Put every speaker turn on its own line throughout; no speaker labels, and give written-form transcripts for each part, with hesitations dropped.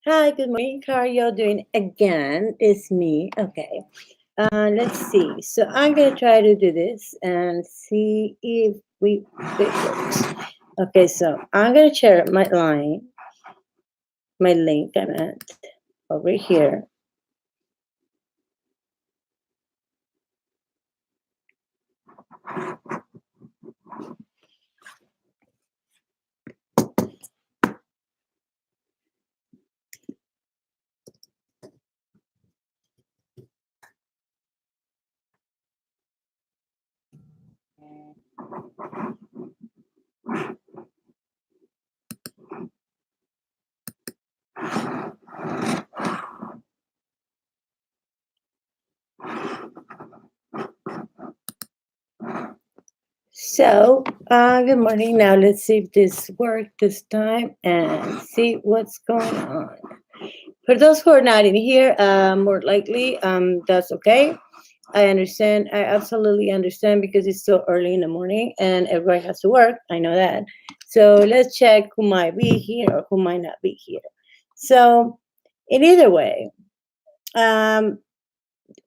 Hi, good morning. How are y'all doing again? It's me. Okay. Let's see. So I'm gonna try to do this and see if it works. Okay, so I'm gonna share my link I meant over here. So, good morning. Now let's see if this worked this time and see what's going on. For those who are not in here, more likely, that's okay. I understand. I absolutely understand because it's so early in the morning and everybody has to work. I know that. So let's check who might be here or who might not be here. So, in either way, um,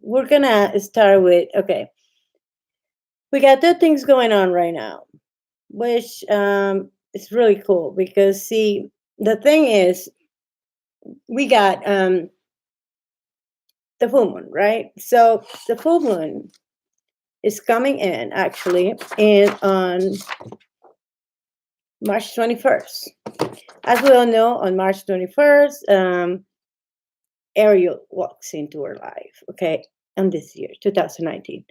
we're gonna start with okay. We got two things going on right now, which is really cool because see, the thing is, we got the full moon, right? So the full moon is coming in actually in on March 21st. As we all know, on March 21st, Ariel walks into our life, okay, and this year, 2019.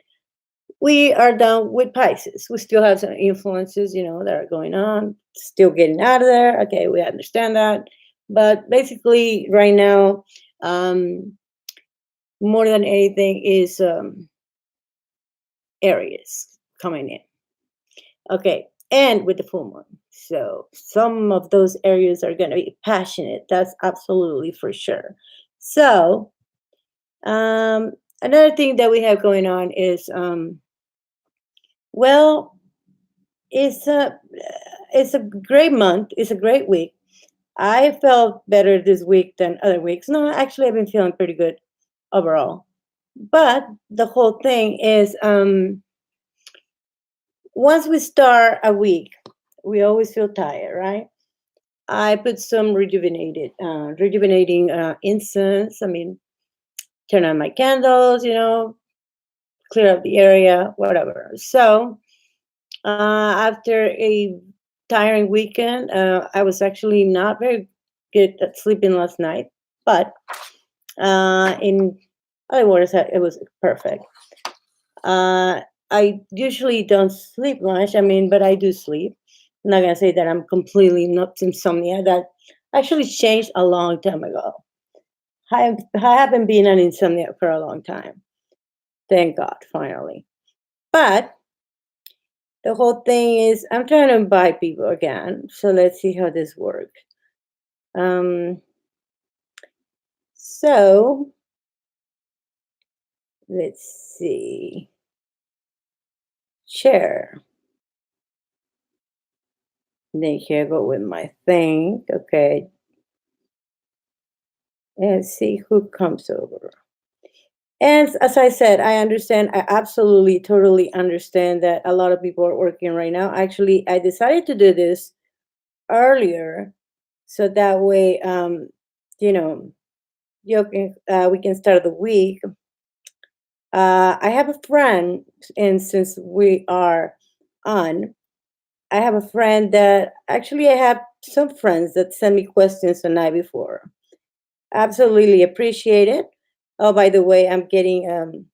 We are done with Pisces. We still have some influences, that are going on, still getting out of there. Okay, we understand that. But basically, right now, um, more than anything, is Aries coming in. Okay, and with the full moon. So some of those areas are going to be passionate. That's absolutely for sure. So another thing that we have going on is, well, it's a it's a great month. It's a great week. I felt better this week than other weeks. No, actually, I've been feeling pretty good overall. But the whole thing is, once we start a week, we always feel tired, right? I put some rejuvenating incense. I mean, turn on my candles, clear up the area, whatever. So after a tiring weekend, I was actually not very good at sleeping last night, but in other words, it was perfect. Uh, I usually don't sleep much. I mean, but I do sleep. I'm not gonna say that I'm completely not insomnia. That actually changed a long time ago. I haven't been an insomnia for a long time. Thank God, finally. But the whole thing is, I'm trying to invite people again. So let's see how this works. Um, so let's see. Share. Then here I go with my thing. Okay. And see who comes over. And as I said, I understand. I absolutely, totally understand that a lot of people are working right now. Actually, I decided to do this earlier so that way, you know, we can start the week. I have a friend, and since we are on, I have a friend that actually I have some friends that send me questions the night before. Absolutely appreciate it. Oh, by the way, I'm getting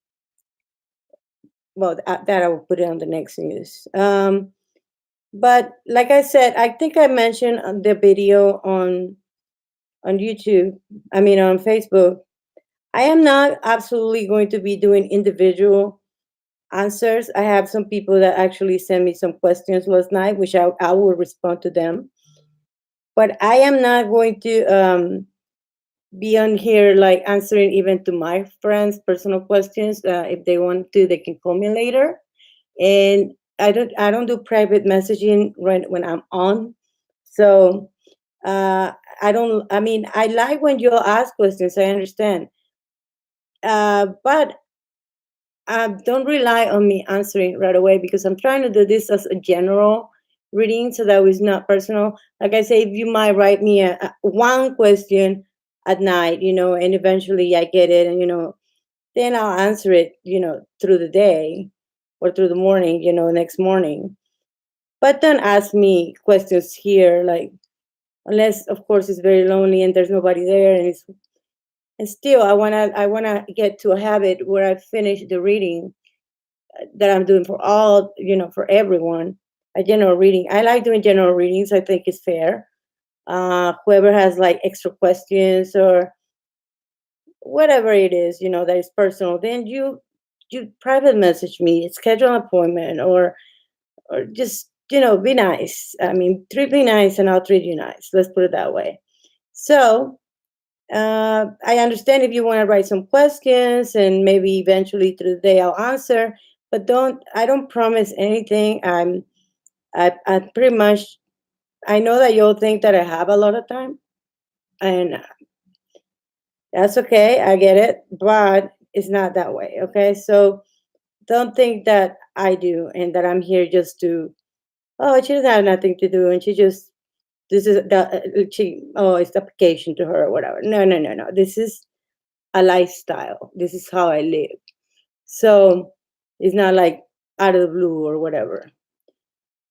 well, that I will put it on the next news. But like I said, I think I mentioned on the video on YouTube. I mean on Facebook. I am not absolutely going to be doing individual answers. I have some people that actually sent me some questions last night, which I will respond to them. But I am not going to be on here like answering even to my friends' personal questions. If they want to, they can call me later. And I don't do private messaging when I'm on. So I don't. I mean, I like when you ask questions. I understand, but don't rely on me answering right away because I'm trying to do this as a general reading so that it's not personal. Like I say, if you might write me a one question at night, and eventually I get it, and then I'll answer it, through the day or through the morning, next morning. But don't ask me questions here, like unless of course it's very lonely and there's nobody there, and still I wanna get to a habit where I finish the reading that I'm doing for all, for everyone. A general reading. I like doing general readings. I think it's fair. Whoever has like extra questions or whatever it is, that is personal, then you private message me, schedule an appointment, or just be nice. I mean, treat me nice, and I'll treat you nice. Let's put it that way. So I understand if you want to write some questions, and maybe eventually through the day I'll answer. But I don't promise anything. I pretty much, I know that you'll think that I have a lot of time, and that's okay. I get it, but it's not that way. Okay, so don't think that I do, and that I'm here just to. Oh, she doesn't have nothing to do, and she just this is she. Oh, it's the application to her or whatever. No, no, no, no. This is a lifestyle. This is how I live. So it's not like out of the blue or whatever.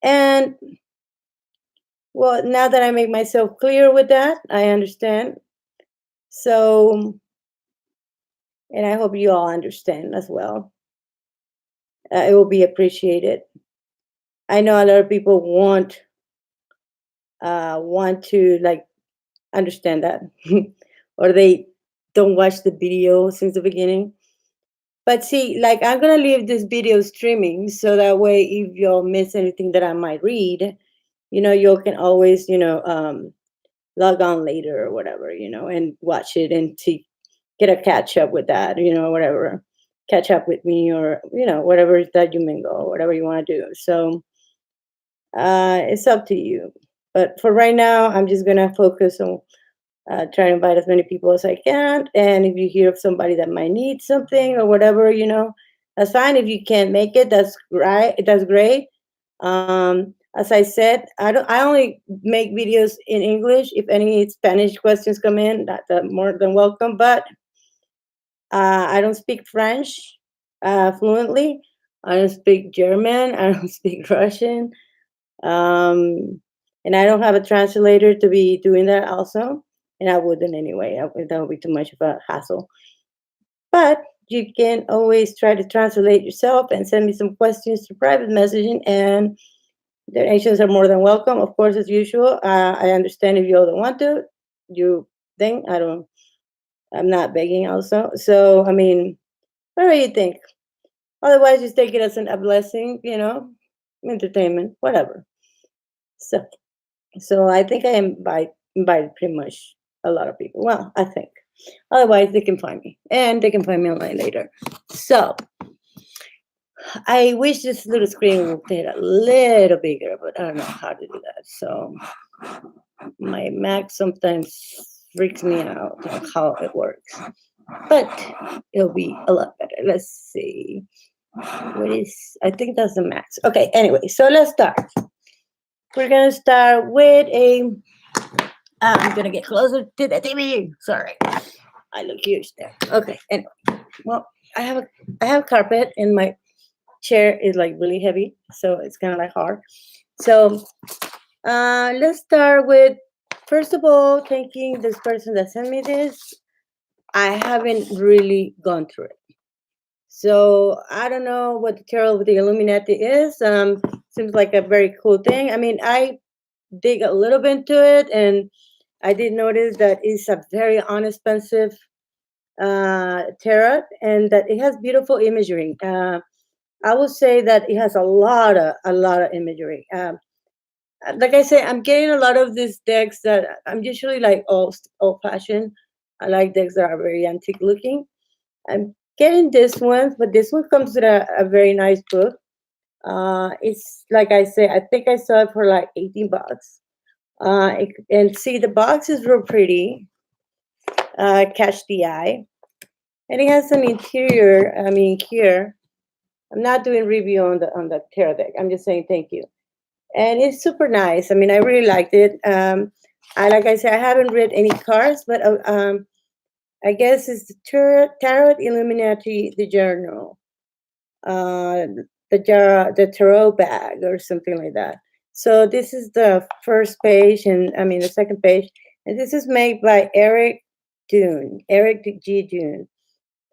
And well, now that I make myself clear with that, I understand. So, and I hope you all understand as well. It will be appreciated. I know a lot of people want to like understand that, or they don't watch the video since the beginning. But see, like I'm gonna leave this video streaming so that way if you'll miss anything that I might read, you can always, log on later or whatever, and watch it and to get a catch up with that, whatever. Catch up with me or, whatever that you mingle, whatever you want to do. So it's up to you. But for right now, I'm just gonna focus on trying to invite as many people as I can. And if you hear of somebody that might need something or whatever, that's fine. If you can't make it, that's great. That's great. As I said, I only make videos in English. If any Spanish questions come in, that's more than welcome. But I don't speak French fluently. I don't speak German. I don't speak Russian. Um, and I don't have a translator to be doing that also. And I wouldn't anyway. That would be too much of a hassle. But you can always try to translate yourself and send me some questions through private messaging. And donations are more than welcome, of course, as usual. I understand if you all don't want to. You think I don't. I'm not begging, also. So I mean, whatever you think. Otherwise, just take it as a blessing, entertainment, whatever. So, so I think I invited pretty much a lot of people. Well, I think. Otherwise, they can find me, and they can find me online later. So, I wish this little screen would get a little bigger, but I don't know how to do that. So, my Mac sometimes freaks me out on how it works, but it'll be a lot better. Let's see. What is? I think that's the max. Okay. Anyway, so let's start. We're gonna start with a. I'm gonna get closer to the TV. Sorry, I look huge there. Okay. Anyway, well, I have carpet, and my chair is like really heavy, so it's kind of like hard. So let's start with, first of all, thanking this person that sent me this. I haven't really gone through it. So I don't know what the tarot with the Illuminati is. Seems like a very cool thing. I mean, I dig a little bit into it, and I did notice that it's a very inexpensive tarot, and that it has beautiful imagery. I would say that it has a lot of imagery. Like I say, I'm getting a lot of these decks that I'm usually like old fashioned. I like decks that are very antique looking. I'm getting this one, but this one comes with a very nice book. It's like I say, I think I saw it for like 18 bucks. And see, the box is real pretty, catch the eye. And it has an interior, I mean, here, I'm not doing review on the tarot deck. I'm just saying thank you. And it's super nice. I mean, I really liked it. Like I said, I haven't read any cards, but I guess it's the Tarot Illuminati, the journal, uh, the tarot bag, or something like that. So this is the first page, and I mean the second page, and this is made by Eric G. Dune,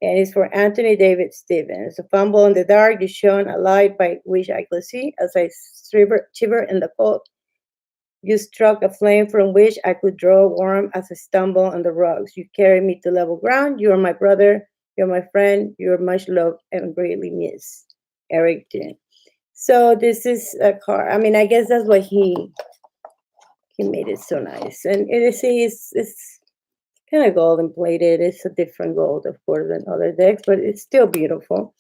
and it's for Anthony David Stevens. A fumble in the dark is shown a light by which I could see as I shiver in the cold. You struck a flame from which I could draw warm as I stumble on the rocks. You carry me to level ground. You are my brother. You're my friend. You're much loved and greatly missed. Eric Dune. So this is a car. I mean, I guess that's why he made it so nice. And it is it's kind of golden plated. It's a different gold, of course, than other decks, but it's still beautiful.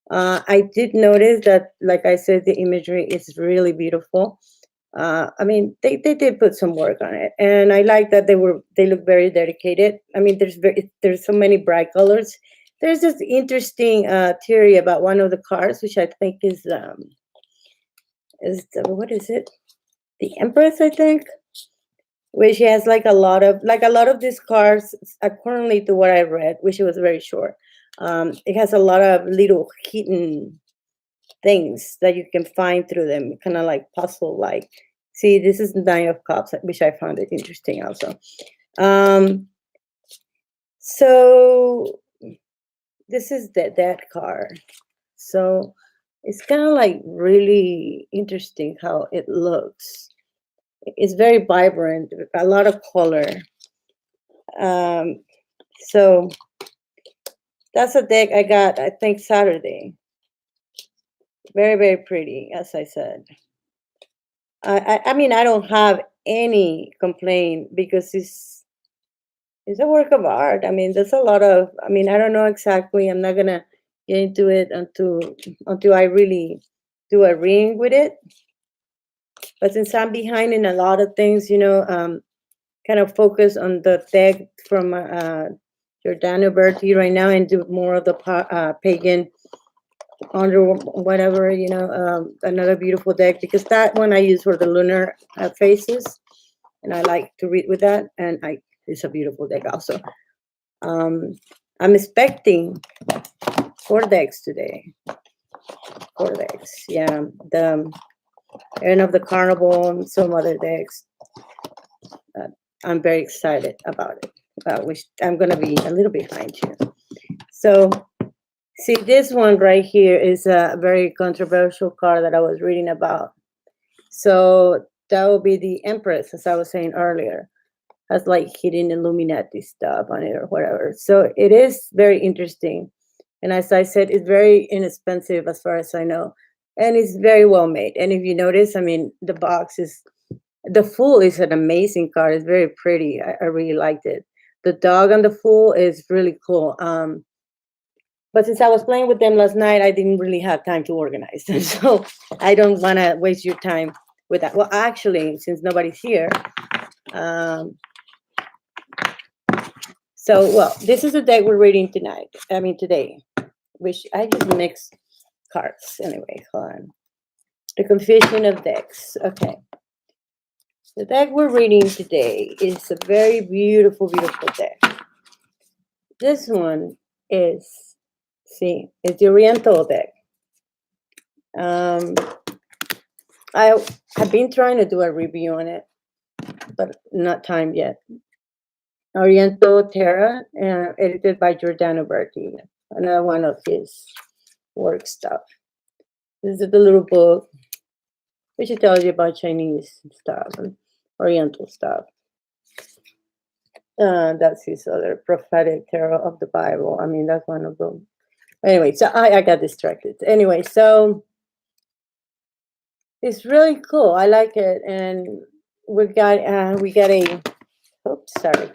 I did notice that, like I said, the imagery is really beautiful. I mean, they did put some work on it, and I like that they look very dedicated. I mean, there's so many bright colors. There's this interesting theory about one of the cards, which I think what is it? The Empress, I think, which has like a lot of these cards, accordingly to what I read, which was very short. It has a lot of little hidden things that you can find through them, kind of like puzzle like. See, this is the Nine of Cups, which I found it interesting also. Um, so this is that card. So it's kind of like really interesting how it looks. It's very vibrant, a lot of color. Um, so that's a deck I got, I think, Saturday. Very, very pretty, as I said. I mean, I don't have any complaint because it's a work of art. I mean, there's a lot of. I mean, I don't know exactly. I'm not gonna get into it until I really do a reading with it. But since I'm behind in a lot of things, kind of focus on the deck from Giordano Berti right now and do more of the pagan under whatever, another beautiful deck, because that one I use for the lunar phases, and I like to read with that, and it's a beautiful deck also. I'm expecting 4 decks today. 4 decks, yeah. The end of the carnival and some other decks. I'm very excited about it, which I'm gonna be a little behind you. So see, this one right here is a very controversial card that I was reading about. So that will be the Empress, as I was saying earlier, has like hidden Illuminati stuff on it or whatever. So it is very interesting. And as I said, it's very inexpensive as far as I know. And it's very well made. And if you notice, I mean, the Fool is an amazing card. It's very pretty. I really liked it. The dog on the Fool is really cool. But since I was playing with them last night, I didn't really have time to organize them. So I don't want to waste your time with that. Well, actually, since nobody's here, um, well, this is the deck we're reading tonight. I mean, today, which I just mix cards. Anyway, hold on. The Confession of Decks. Okay. The deck we're reading today is a very beautiful, beautiful deck. This one is, it's the Oriental deck. I have been trying to do a review on it, but not time yet. Oriental Terra, edited by Giordano Berti, another one of his work stuff. This is the little book, which tells you about Chinese stuff and Oriental stuff. That's his other prophetic tarot of the Bible. I mean, that's one of them. Anyway, so I got distracted. Anyway, so it's really cool. I like it, and we got a. Oops, sorry.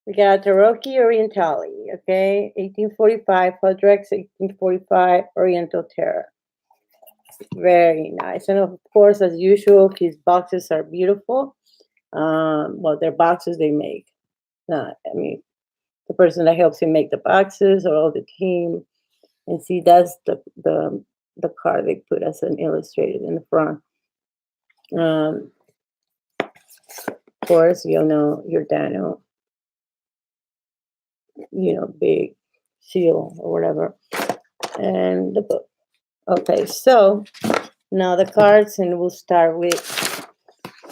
We got Taroki Orientali, okay, 1845, Hodrex, 1845, Oriental Terror. Very nice. And of course, as usual, his boxes are beautiful. Well, they're boxes they make. I mean, the person that helps you make the boxes or all the team. And see, that's the card they put as an illustrated in the front. Of course, you'll know your Daniel, big seal or whatever, and the book. Okay, so now the cards, and we'll start with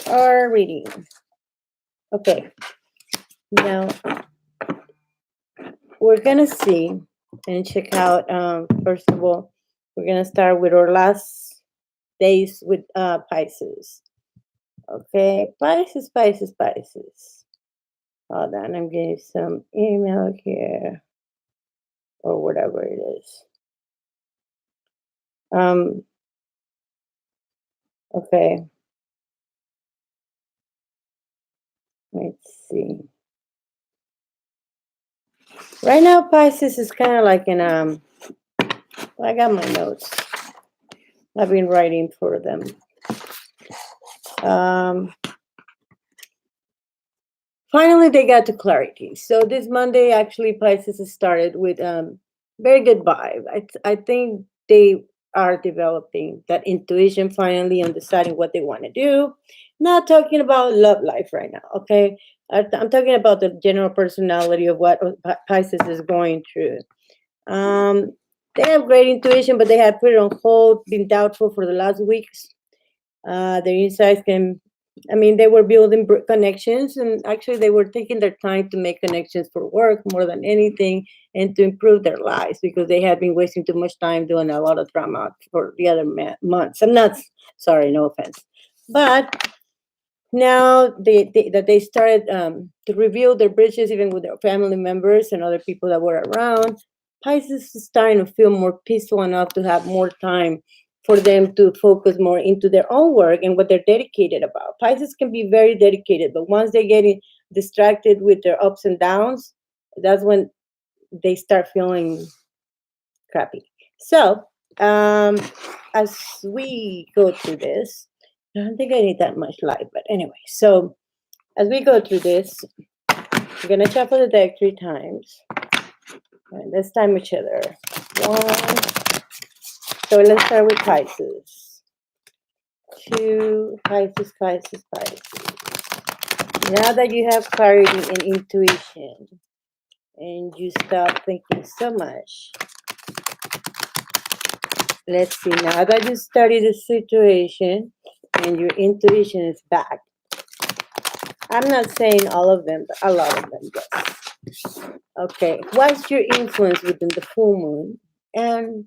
our reading. Okay, now we're gonna see and check out. First of all, we're gonna start with our last days with Pisces. Okay, Pisces, Pisces, Pisces. Hold on, I'm getting some email here or whatever it is. Okay. Let's see. Right now, Pisces is kind of like in I got my notes. I've been writing for them. Finally, they got to clarity. So this Monday, actually, Pisces has started with very good vibe. I think they are developing that intuition finally on deciding what they want to do. Not talking about love life right now, okay? I'm talking about the general personality of what Pisces is going through. They have great intuition, but they have put it on hold, been doubtful for the last weeks. Their insights can, I mean, they were building connections, and actually they were taking their time to make connections for work more than anything and to improve their lives because they had been wasting too much time doing a lot of drama for the other months. I'm not sorry, no offense. But now that they started to reveal their bridges even with their family members and other people that were around, Pisces is starting to feel more peaceful enough to have more time for them to focus more into their own work and what they're dedicated about. Pisces can be very dedicated, but once they get distracted with their ups and downs, that's when they start feeling crappy. So as we go through this, I don't think I need that much light, but anyway, so as we go through this, we're gonna shuffle the deck 3 times. And let's time each other. 1. So let's start with Pisces. 2. Pisces, Pisces, Pisces. Now that you have clarity and intuition, and you stop thinking so much, let's see. Now that you study the situation and your intuition is back, I'm not saying all of them, but a lot of them, yes. Okay, what's your influence within the full moon? And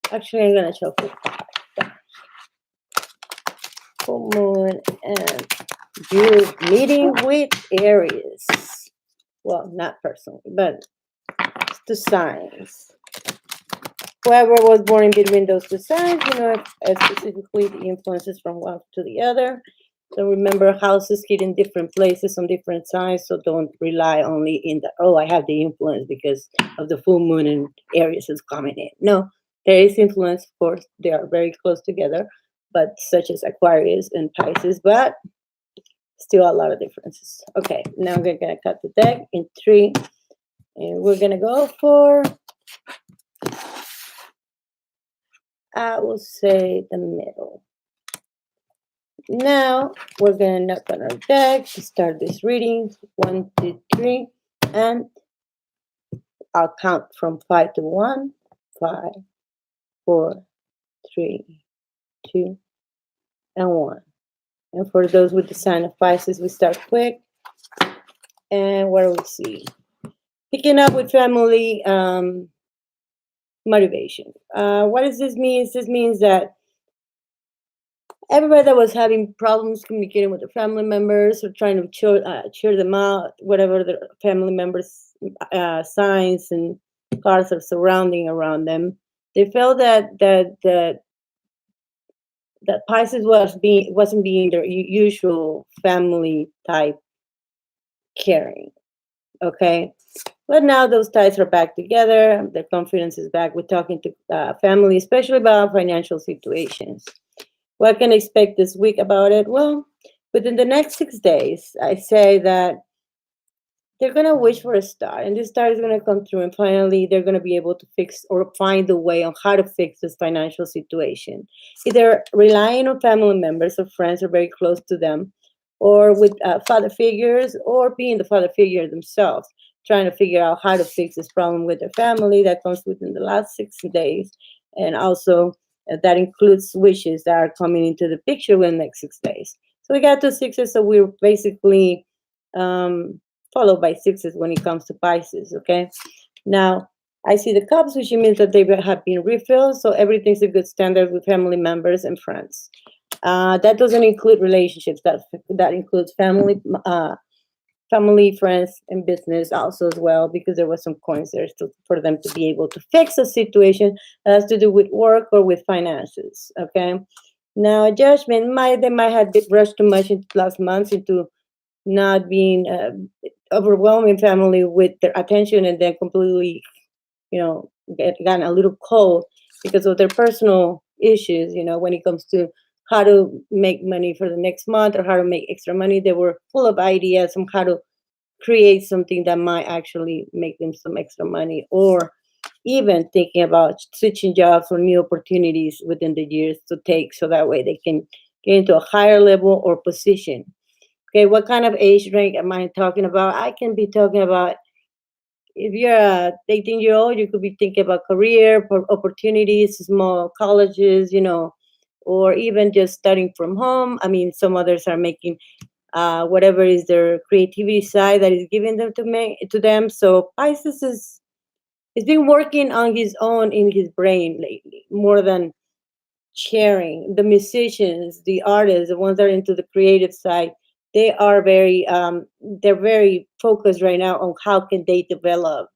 actually, I'm gonna shuffle 5. Full moon, and you're meeting with Aries. Well, not personally, but the signs. Whoever was born in between those 2 signs, specifically the influences from one to the other. So remember, houses hit in different places on different signs, so don't rely only in I have the influence because of the full moon and Aries is coming in. No, there is influence, of course. They are very close together, but such as Aquarius and Pisces, but still a lot of differences. Okay, now we're going to cut the deck in 3, and we're going to go for, I will say, the middle. Now we're going to knock on our deck to start this reading. 1, 2, 3, and I'll count from 5 to 1. 5, 4, 3, 2, and 1. And for those with the sign of Pisces, we start quick. And what do we see? Picking up with family motivation. What does this mean? This means that everybody that was having problems communicating with their family members or trying to cheer them out, whatever the family members' signs and cards are surrounding around them, they felt that Pisces wasn't being their usual family type caring. Okay, but now those ties are back together. Their confidence is back. We're talking to family, especially about financial situations. What can I expect this week about it? Well, Within the next 6 days, I say that they're going to wish for a star, and this star is going to come through, and finally they're going to be able to fix or find a way on how to fix this financial situation, either relying on family members or friends or very close to them, or with father figures, or being the father figure themselves, trying to figure out how to fix this problem with their family. That comes within the last 6 days, and also that includes wishes that are coming into the picture within the next 6 days. So we got two sixes, so we're basically um, followed by sixes when it comes to Pisces. Okay. Now, I see the cups, which means that they have been refilled. So everything's a good standard with family members and friends. That doesn't include relationships. That includes family, friends, and business also as well, because there was some coins there for them to be able to fix a situation that has to do with work or with finances. Okay. Now, a judgment they might have rushed too much into last month into not being overwhelming family with their attention, and then completely, gotten a little cold because of their personal issues. When it comes to how to make money for the next month or how to make extra money, they were full of ideas on how to create something that might actually make them some extra money, or even thinking about switching jobs or new opportunities within the years to take, so that way they can get into a higher level or position. Okay, what kind of age range am I talking about? I can be talking about, if you're a 18-year-old, you could be thinking about career opportunities, small colleges, or even just studying from home. I mean, some others are making whatever is their creativity side that is giving them to them. So Pisces is been working on his own in his brain lately, more than sharing. The musicians, the artists, the ones that are into the creative side, they are they're very focused right now on how can they develop,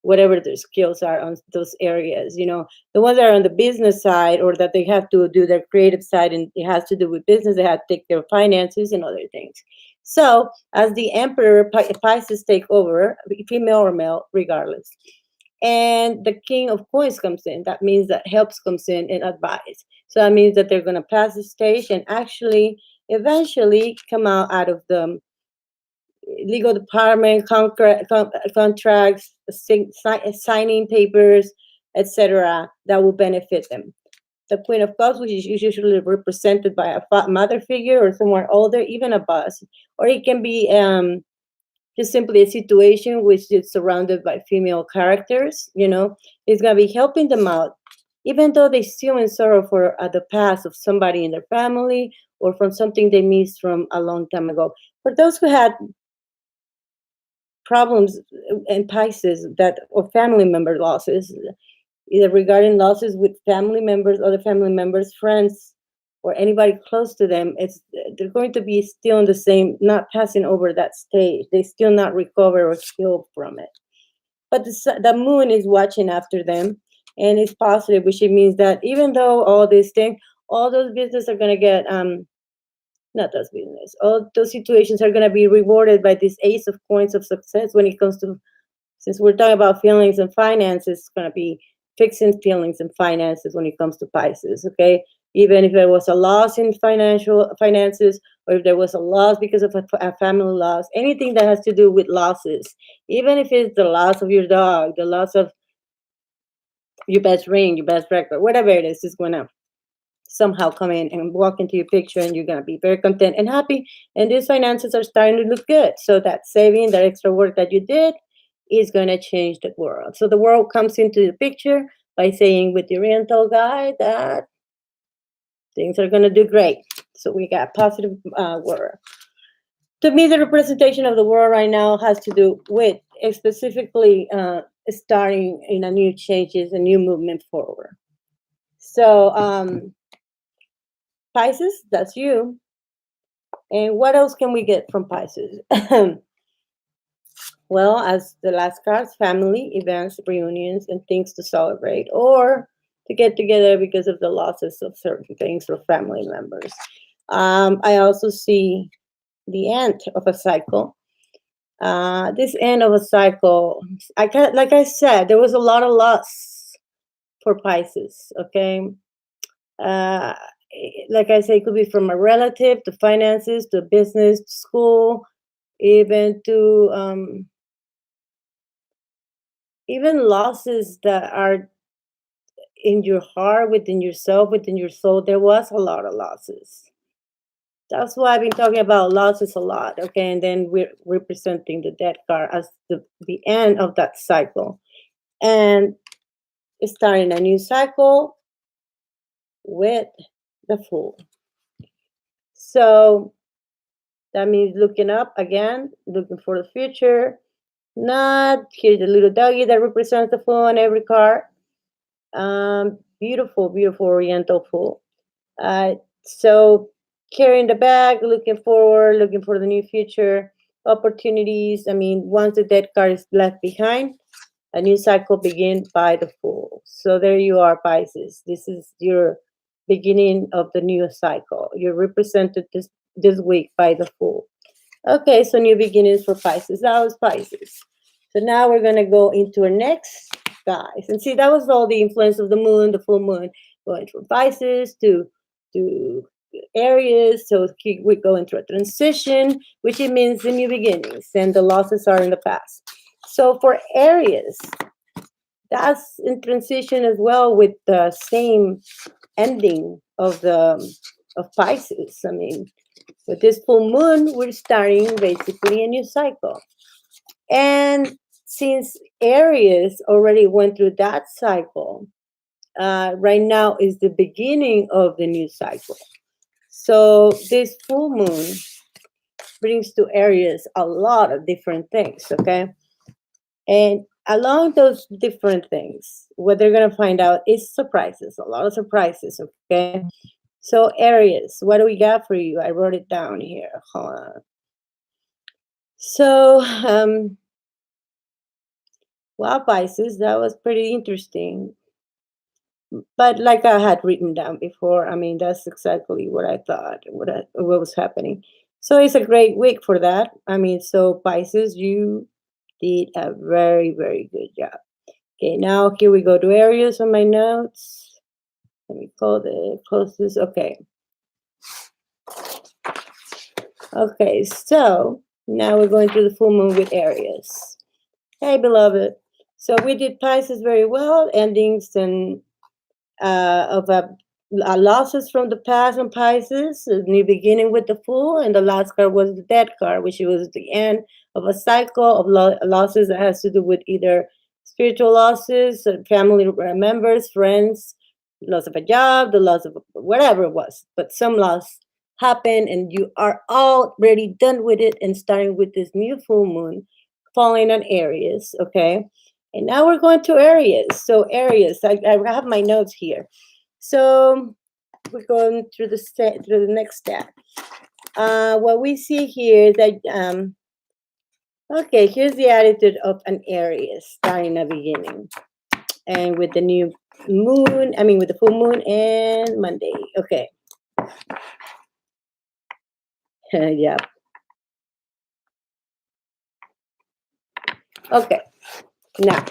whatever their skills are on those areas. The ones that are on the business side, or that they have to do their creative side and it has to do with business, they have to take care of finances and other things. So as the emperor, Pisces take over, female or male regardless, and the king of coins comes in. That means that helps comes in and advice. So that means that they're going to pass the stage and actually eventually come out of the legal department, contracts, signing papers, etc., that will benefit them. The queen of cups, which is usually represented by a mother figure or someone older, even a boss, or it can be just simply a situation which is surrounded by female characters. It's going to be helping them out, even though they still in sorrow for the past of somebody in their family or from something they missed from a long time ago. For those who had problems in Pisces, that or family member losses, either regarding losses with family members, other family members, friends, or anybody close to them, they're going to be still in the same, not passing over that stage. They still not recover or heal from it. But the moon is watching after them, and it's positive, which it means that even though all these things, all those business are going to get not those business, all those situations are going to be rewarded by this ace of coins of success when it comes to, since we're talking about feelings and finances, it's going to be fixing feelings and finances when it comes to Pisces. Okay, even if there was a loss in finances, or if there was a loss because of a family loss, anything that has to do with losses, even if it's the loss of your dog, the loss of your best ring, your best record, whatever it is going to somehow come in and walk into your picture, and you're going to be very content and happy, and these finances are starting to look good. So that saving, that extra work that you did, is going to change the world. So the world comes into the picture by saying with the oriental guy that things are going to do great. So we got positive word. To me, the representation of the world right now has to do with specifically starting in a new changes, a new movement forward. So Pisces, that's you. And what else can we get from Pisces? Well, as the last cards, family, events, reunions, and things to celebrate or to get together because of the losses of certain things for family members. I also see the end of a cycle. This end of a cycle, like I said, there was a lot of loss for Pisces. Okay, like I say, it could be from a relative to finances to business to school, even to even losses that are in your heart, within yourself, within your soul. There was a lot of losses. That's why I've been talking about losses a lot. Okay, and then we're representing the death card as the end of that cycle, and starting a new cycle with the Fool. So that means looking up again, looking for the future. Not here's the little doggy that represents the Fool on every card. Beautiful, beautiful Oriental Fool. So carrying the bag, looking forward, looking for the new future opportunities. I mean, once the dead card is left behind, a new cycle begins by the Fool. So there you are, Pisces. This is your beginning of the new cycle. You're represented this week by the Fool. Okay, so new beginnings for Pisces. That was Pisces. So now we're gonna go into our next guys. And see, that was all the influence of the moon, the full moon, going from Pisces to Aries. So we're going through a transition, which it means the new beginnings, and the losses are in the past. So for Aries, that's in transition as well with the same ending of Pisces. I mean, with this full moon, we're starting basically a new cycle. And since Aries already went through that cycle, right now is the beginning of the new cycle. So this full moon brings to Aries a lot of different things, okay? And along those different things, what they're going to find out is surprises, a lot of surprises, okay? So, Aries, what do we got for you? I wrote it down here. Hold on. So, wow, Pisces, that was pretty interesting. But like I had written down before, I mean, that's exactly what I thought, what was happening. So it's a great week for that. I mean, so Pisces, you did a very, very good job. Okay, now here we go to Aries on my notes. Let me close this. Okay. Okay, so now we're going through the full moon with Aries. Hey, beloved. So we did Pisces very well, endings and of losses from the past on Pisces, a new beginning with the Fool, and the last card was the Dead card, which was the end of a cycle of losses that has to do with either spiritual losses, family members, friends, loss of a job, the loss of whatever it was, but some loss happened, and you are already done with it, and starting with this new full moon, falling on Aries, okay? And now we're going to Aries. So Aries, I have my notes here. So we're going through through the next step. What we see here is that okay, here's the attitude of an Aries starting a beginning, and with the new moon, I mean with the full moon and Monday. Okay. Yeah. Okay. Now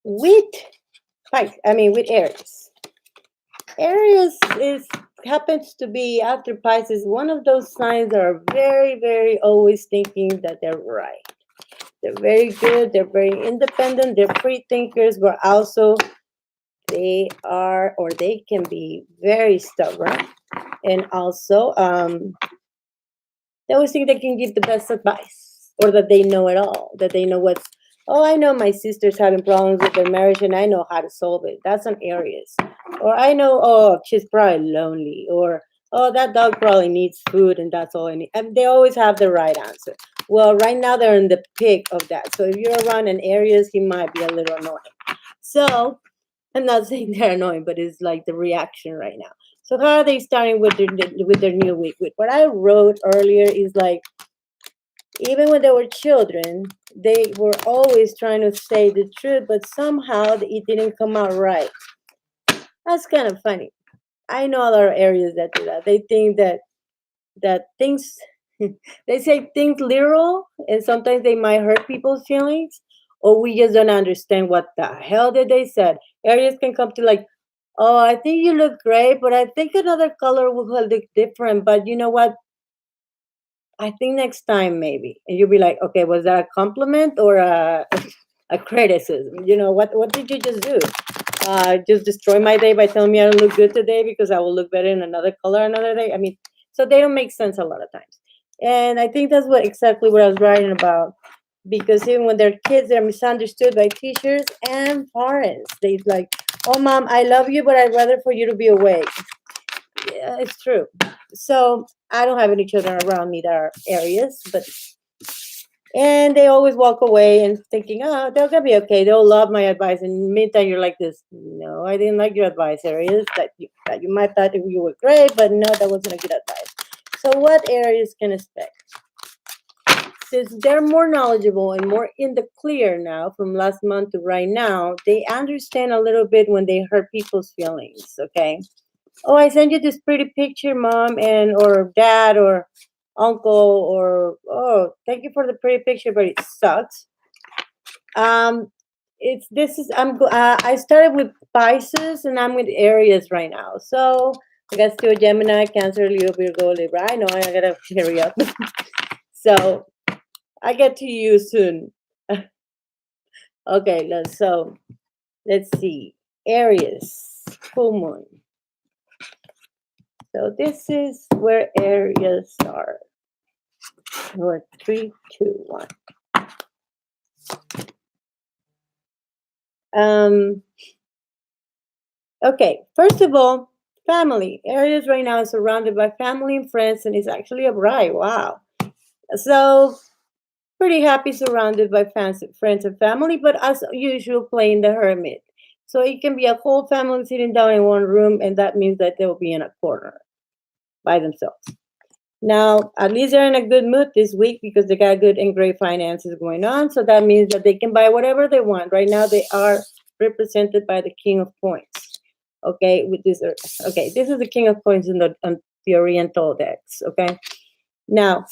with with Aries. Aries is happens to be after Pisces one of those signs that are very, very always thinking that they're right. They're very good. They're very independent. They're free thinkers, but also they are or they can be very stubborn, and also they always think they can give the best advice or that they know it all, that they know what's, oh, I know my sister's having problems with their marriage and I know how to solve it. That's an Aries. Or I know, oh, she's probably lonely. Or, oh, that dog probably needs food and that's all I need. And they always have the right answer. Well, right now they're in the peak of that. So if you're around an Aries, he might be a little annoying. So I'm not saying they're annoying, but it's like the reaction right now. So how are they starting with their new week? With what I wrote earlier is like, even when they were children, they were always trying to say the truth, but somehow it didn't come out right. That's kind of funny. I know a lot of Aries that do that. They think that things they say things literal, and sometimes they might hurt people's feelings, or we just don't understand what the hell did they said. Aries can come to like, Oh, I think you look great, but I think another color will look different. But you know what? I think next time maybe, and you'll be like, okay, was that a compliment or a a criticism? What did you just do? Just destroy my day by telling me I don't look good today because I will look better in another color another day. I mean, so they don't make sense a lot of times, and I think that's what exactly what I was writing about. Because even when they're kids, they're misunderstood by teachers and parents. They like, "Oh, mom, I love you, but I'd rather for you to be awake." Yeah, it's true. So I don't have any children around me that are Aries, but and they always walk away and thinking, oh, they're gonna be okay. They'll love my advice. And meantime, you're like this. No, I didn't like your advice, Aries. That you might thought you were great, but no, that wasn't a good advice. So what Aries can expect? Since they're more knowledgeable and more in the clear now from last month to right now, they understand a little bit when they hurt people's feelings. Okay. Oh, I sent you this pretty picture, mom, and or dad or uncle, or oh, thank you for the pretty picture, but it sucks. Um, it's this is I started with Pisces and I'm with Aries right now, so I got still Gemini, Cancer, Leo, Virgo, Libra. I know I gotta hurry up, so I get to you soon. Okay, let's see, Aries, full moon. So this is where Aries are. Or 3, 2, 1. Um, okay, first of all, family. Aries right now is surrounded by family and friends, and is actually a bride. Wow. So pretty happy surrounded by fans, friends and family, but as usual, playing the hermit. So it can be a whole family sitting down in one room, and that means that they'll be in a corner by themselves. Now, at least they're in a good mood this week because they got good and great finances going on. So that means that they can buy whatever they want. Right now, they are represented by the King of Coins. Okay, with this. Okay, this is the King of Coins in the Oriental decks. Okay, now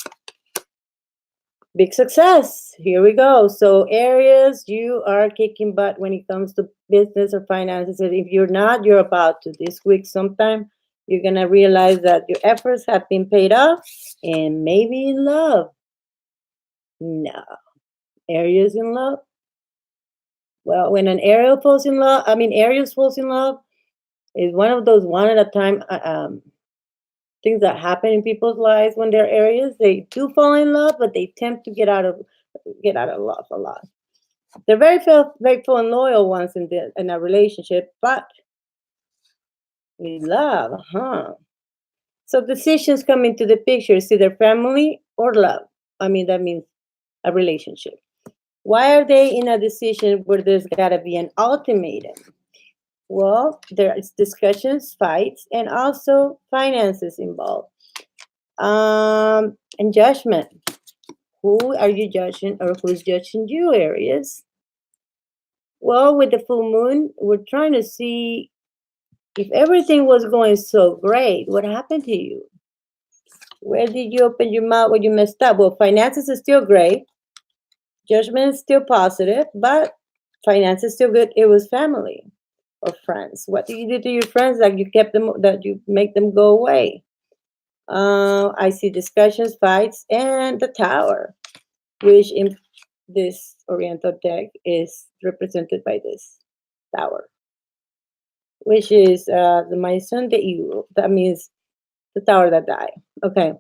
big success. Here we go. So Aries, you are kicking butt when it comes to business or finances. And if you're not, you're about to this week sometime. You're gonna realize that your efforts have been paid off, and maybe in love. No, Aries in love. Well, when an Ariel falls in love, I mean Aries falls in love, is one of those one at a time things that happen in people's lives when they're Aries. They do fall in love, but they tend to get out of love a lot. They're very faithful and loyal ones in a relationship, but with love, huh? So decisions come into the picture. It's either family or love. I mean, that means a relationship. Why are they in a decision where there's got to be an ultimatum? Well, there's discussions, fights, and also finances involved. And judgment. Who are you judging, or who's judging you, Aries? Well, with the full moon, we're trying to see if everything was going so great, what happened to you? Where did you open your mouth when you messed up? Well, finances is still great. Judgment is still positive, but finance is still good. It was family or friends. What did you do to your friends that you kept them, that you make them go away? I see discussions, fights, and the tower, which in this Oriental deck is represented by this tower, which is the Maison de Euro. That means the tower that died. Okay,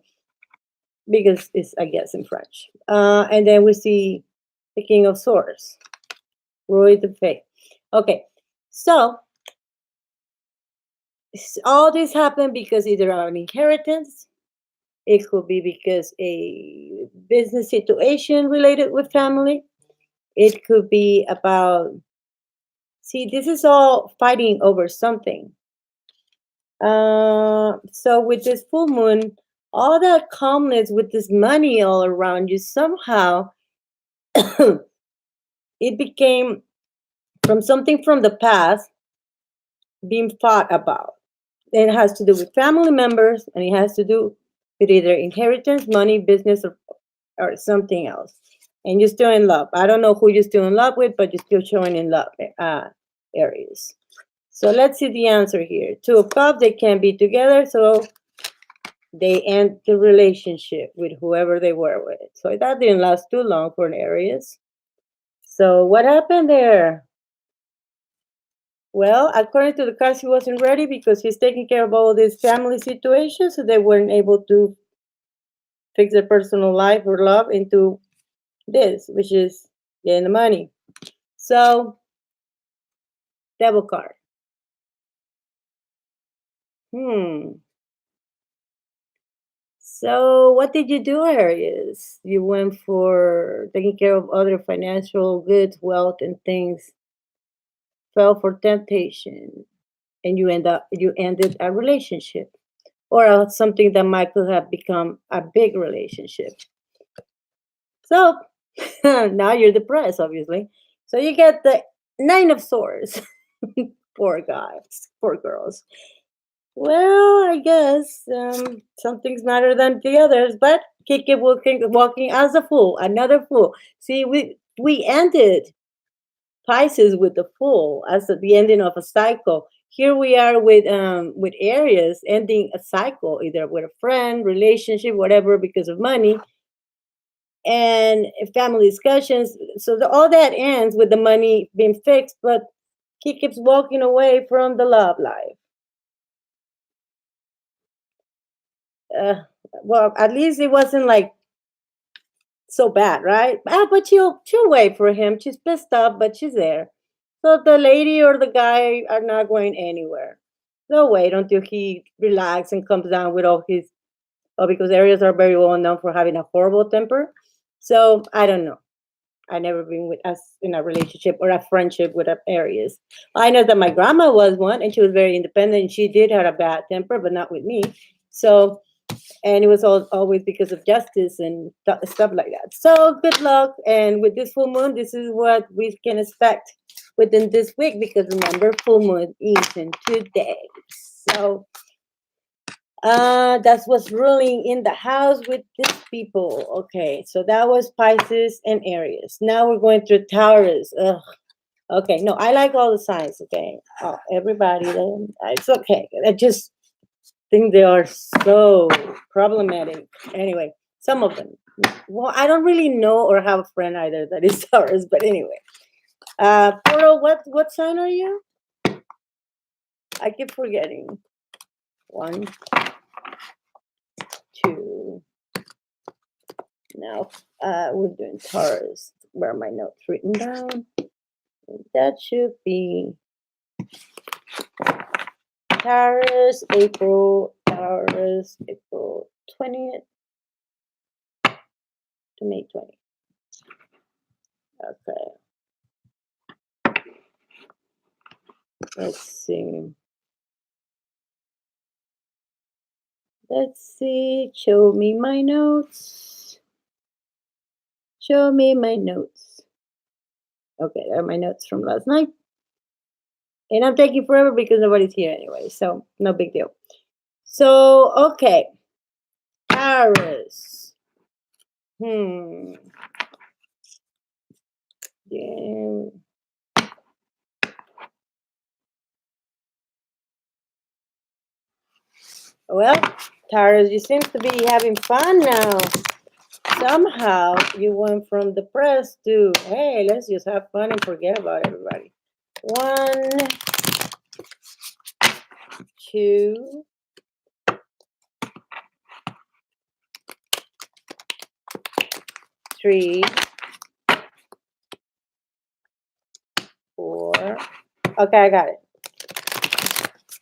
because it's, I guess, in French. And then we see the King of Swords, Roy de Fate. Okay, so all this happened because either an inheritance, it could be because a business situation related with family, it could be about, see, this is all fighting over something. So with this full moon, all that calmness with this money all around you, somehow it became from something from the past being thought about. It has to do with family members, and it has to do with either inheritance, money, business, or something else. And you're still in love. I don't know who you're still in love with, but you're still showing in love, Aries. So let's see the answer here. Two of Cups, they can't be together, so they end the relationship with whoever they were with. So that didn't last too long for an Aries. So what happened there? Well, according to the cards, he wasn't ready because he's taking care of all these family situations, so they weren't able to fix their personal life or love into this, which is getting the money. So, devil card. Hmm. So, what did you do, Aries? You went for taking care of other financial goods, wealth, and things. Fell for temptation, and you ended a relationship or something that might could have become a big relationship. So now you're depressed, obviously. So you get the Nine of Swords. Poor guys, poor girls. Well, I guess some things matter than the others, but keep walking as a fool, another fool. See, we ended Pisces with the Fool as at the ending of a cycle. Here we are with Aries ending a cycle, either with a friend, relationship, whatever, because of money and family discussions. So all that ends with the money being fixed, but he keeps walking away from the love life. Uh, well, at least it wasn't like so bad, right? But she'll wait for him. She's pissed off, but she's there. So the lady or the guy are not going anywhere. They'll wait until he relaxes and comes down with all his. Oh, because Aries are very well known for having a horrible temper. So I don't know. I never been with us in a relationship or a friendship with an Aries. I know that my grandma was one, and she was very independent. She did have a bad temper, but not with me. So and it was always because of justice and stuff like that. So good luck, and with this full moon, this is what we can expect within this week. Because remember, full moon is in 2 days. So that's what's ruling in the house with these people. Okay, so that was Pisces and Aries. Now we're going through Taurus. Ugh. Okay, no, I like all the signs. Okay, everybody, it's okay. I just think they are so problematic. Anyway, some of them. Well, I don't really know or have a friend either that is Taurus, but anyway. Poro, what sign are you? I keep forgetting. One, two. Now we're doing Taurus. Where are my notes written down? That should be Taurus, April 20th to May 20th. Okay. Let's see. Let's see. Show me my notes. Show me my notes. Okay, there are my notes from last night. And I'm taking forever because nobody's here anyway, so no big deal. So, okay. Paris. Hmm. Yeah. Well, Taurus, you seem to be having fun now. Somehow you went from depressed to, hey, let's just have fun and forget about everybody. 1, 2, 3, 4. Okay, I got it.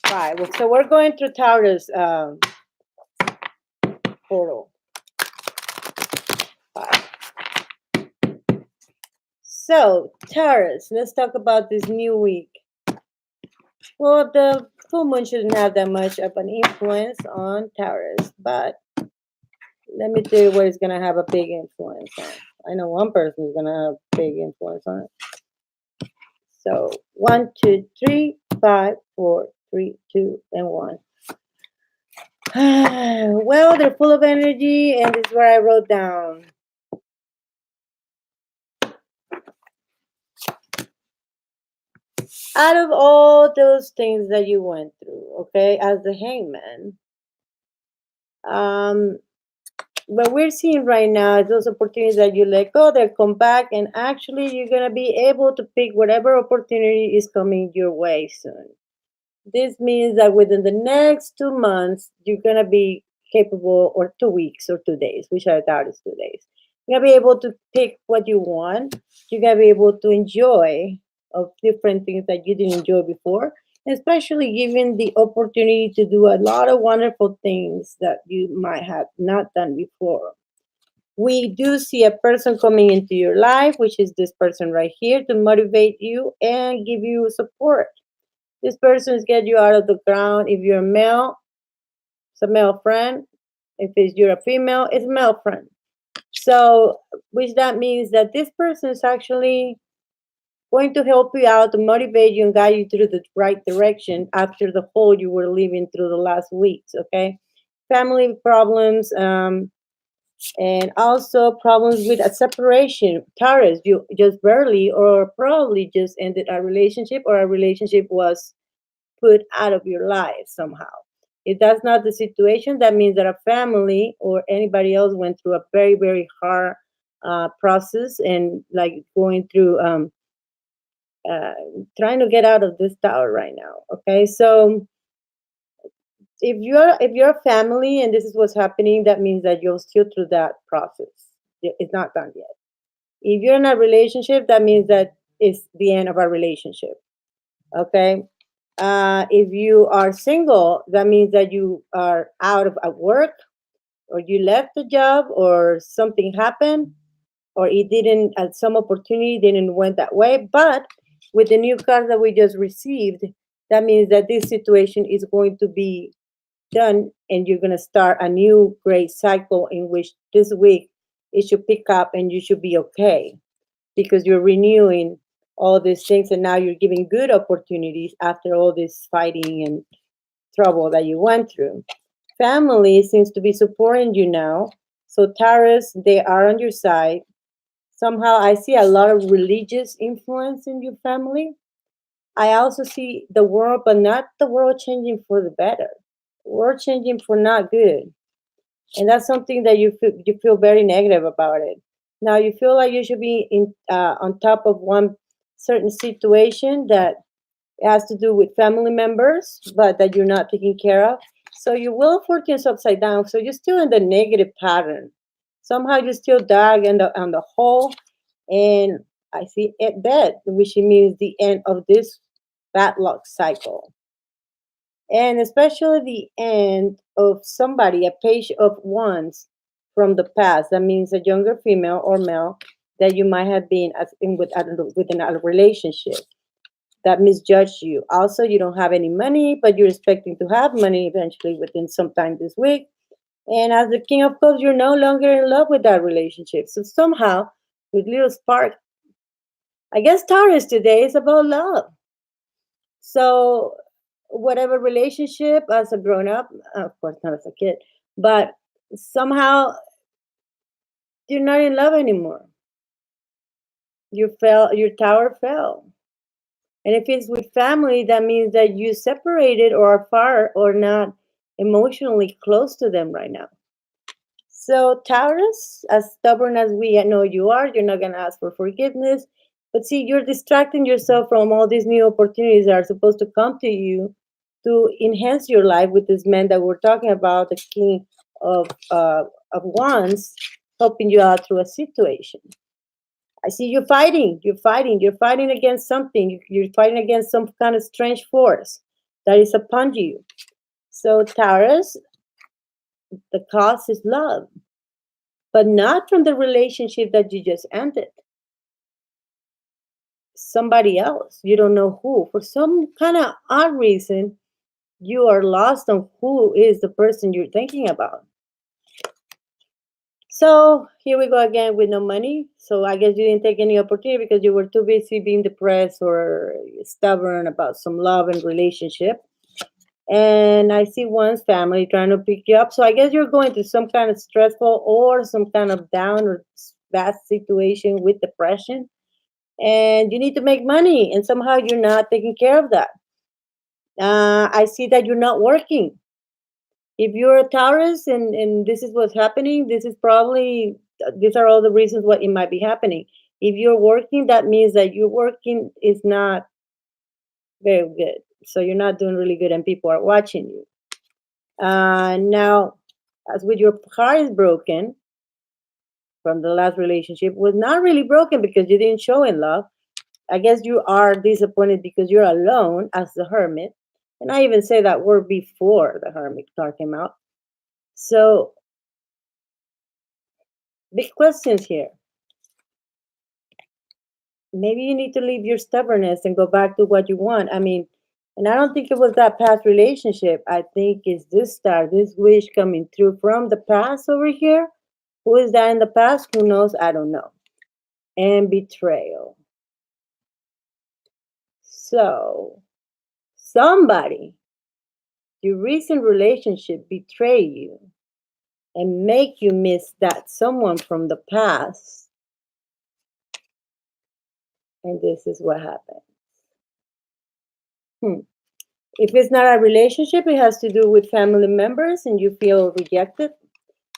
5. Well, so we're going through Taurus portal. 5. So, Taurus, let's talk about this new week. Well, the full moon shouldn't have that much of an influence on Taurus, but let me tell you what is going to have a big influence on. I know one person is going to have a big influence on it. So 1, 2, 3, 5, 4, 3, 2, and 1. Well, they're full of energy, and this is what I wrote down. Out of all those things that you went through, okay, as the hangman, um, what we're seeing right now is those opportunities that you let go, they come back, and actually you're gonna be able to pick whatever opportunity is coming your way soon. This means that within the next 2 months, you're gonna be capable, or 2 weeks or 2 days, which I doubt is 2 days. You're gonna be able to pick what you want. You're gonna be able to enjoy of different things that you didn't enjoy before, especially given the opportunity to do a lot of wonderful things that you might have not done before. We do see a person coming into your life, which is this person right here, to motivate you and give you support. This person is get you out of the ground. If you're a male, it's a male friend. If you're a female, it's a male friend. So, which that means that this person is actually going to help you out, to motivate you and guide you through the right direction after the hole you were living through the last weeks. Okay, family problems, and also problems with a separation. Taurus, you just barely or probably just ended a relationship, or a relationship was put out of your life somehow. If that's not the situation, that means that a family or anybody else went through a very, very hard process, and like going through uh, trying to get out of this tower right now. Okay, so if you're a family and this is what's happening, that means that you're still through that process. It's not done yet. If you're in a relationship, that means that it's the end of a relationship. Okay. If you are single, that means that you are out of at work, or you left the job, or something happened, or it didn't, at some opportunity didn't went that way. But with the new card that we just received, that means that this situation is going to be done, and you're going to start a new great cycle in which this week it should pick up and you should be okay, because you're renewing all these things, and now you're giving good opportunities after all this fighting and trouble that you went through. Family seems to be supporting you now. So Taurus, they are on your side. Somehow I see a lot of religious influence in your family. I also see the world, but not the world changing for the better. World changing for not good. And that's something that you feel very negative about it. Now you feel like you should be in on top of one certain situation that has to do with family members, but that you're not taking care of. So your wheel of fortune is upside down. So you're still in the negative pattern. Somehow you're still dug in the on the hole, and I see it dead, which means the end of this bad luck cycle, and especially the end of somebody, a page of wands from the past. That means a younger female or male that you might have been within a relationship that misjudged you. Also, you don't have any money, but you're expecting to have money eventually within some time this week. And as the King of Cups, you're no longer in love with that relationship. So somehow, with little spark, I guess Taurus today is about love. So whatever relationship as a grown up, of course not as a kid, but somehow you're not in love anymore. Your tower fell. And if it's with family, that means that you separated or are far or not emotionally close to them right now. So Taurus, as stubborn as we know you are, you're not gonna ask for forgiveness. But see, you're distracting yourself from all these new opportunities that are supposed to come to you to enhance your life with this man that we're talking about, the King of Wands, helping you out through a situation. I see you fighting. You're fighting. You're fighting against something. You're fighting against some kind of strange force that is upon you. So Taurus, the cause is love, but not from the relationship that you just ended. Somebody else. You don't know who. For some kind of odd reason, you are lost on who is the person you're thinking about. So here we go again with no money. So I guess you didn't take any opportunity because you were too busy being depressed or stubborn about some love and relationship. And I see one's family trying to pick you up. So I guess you're going through some kind of stressful or some kind of down or bad situation with depression. and you need to make money, and somehow you're not taking care of that. I see that you're not working. If you're a Taurus and this is what's happening, this is probably, these are all the reasons why it might be happening. If you're working, that means that your working is not very good. So you're not doing really good and people are watching you. Now, as with your heart is broken from the last relationship, was not really broken because you didn't show in love. I guess you are disappointed because you're alone as the hermit. And I even say that word before the hermit card came out. So big questions here. Maybe you need to leave your stubbornness and go back to what you want. I mean, and I don't think it was that past relationship. I think it's this star, this wish coming through from the past over here. Who is that in the past? Who knows? I don't know. And betrayal. So, somebody, your recent relationship betray you and make you miss that someone from the past. And this is what happened. Hmm. If it's not a relationship, it has to do with family members and you feel rejected.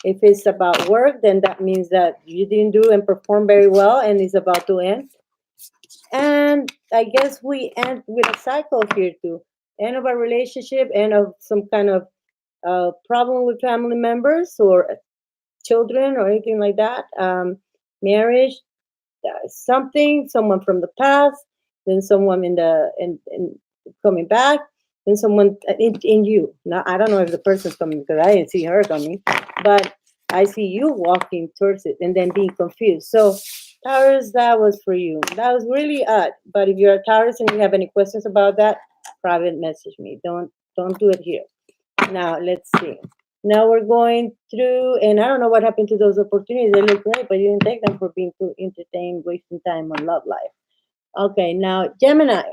If it's about work, then that means that you didn't do and perform very well and it's about to end. And I guess we end with a cycle here too. End of a relationship, end of some kind of problem with family members or children or anything like that. Marriage, something, someone from the past, then someone in coming back, then someone in you. Now I don't know if the person's coming because I didn't see her coming, but I see you walking towards it and then being confused. So Taurus, that was for you. That was really odd. But if you're a Taurus and you have any questions about that, private message me. Don't do it here. Now let's see. Now we're going through, and I don't know what happened to those opportunities. They look great, but you didn't take them for being too entertained, wasting time on love life. Okay, now Gemini.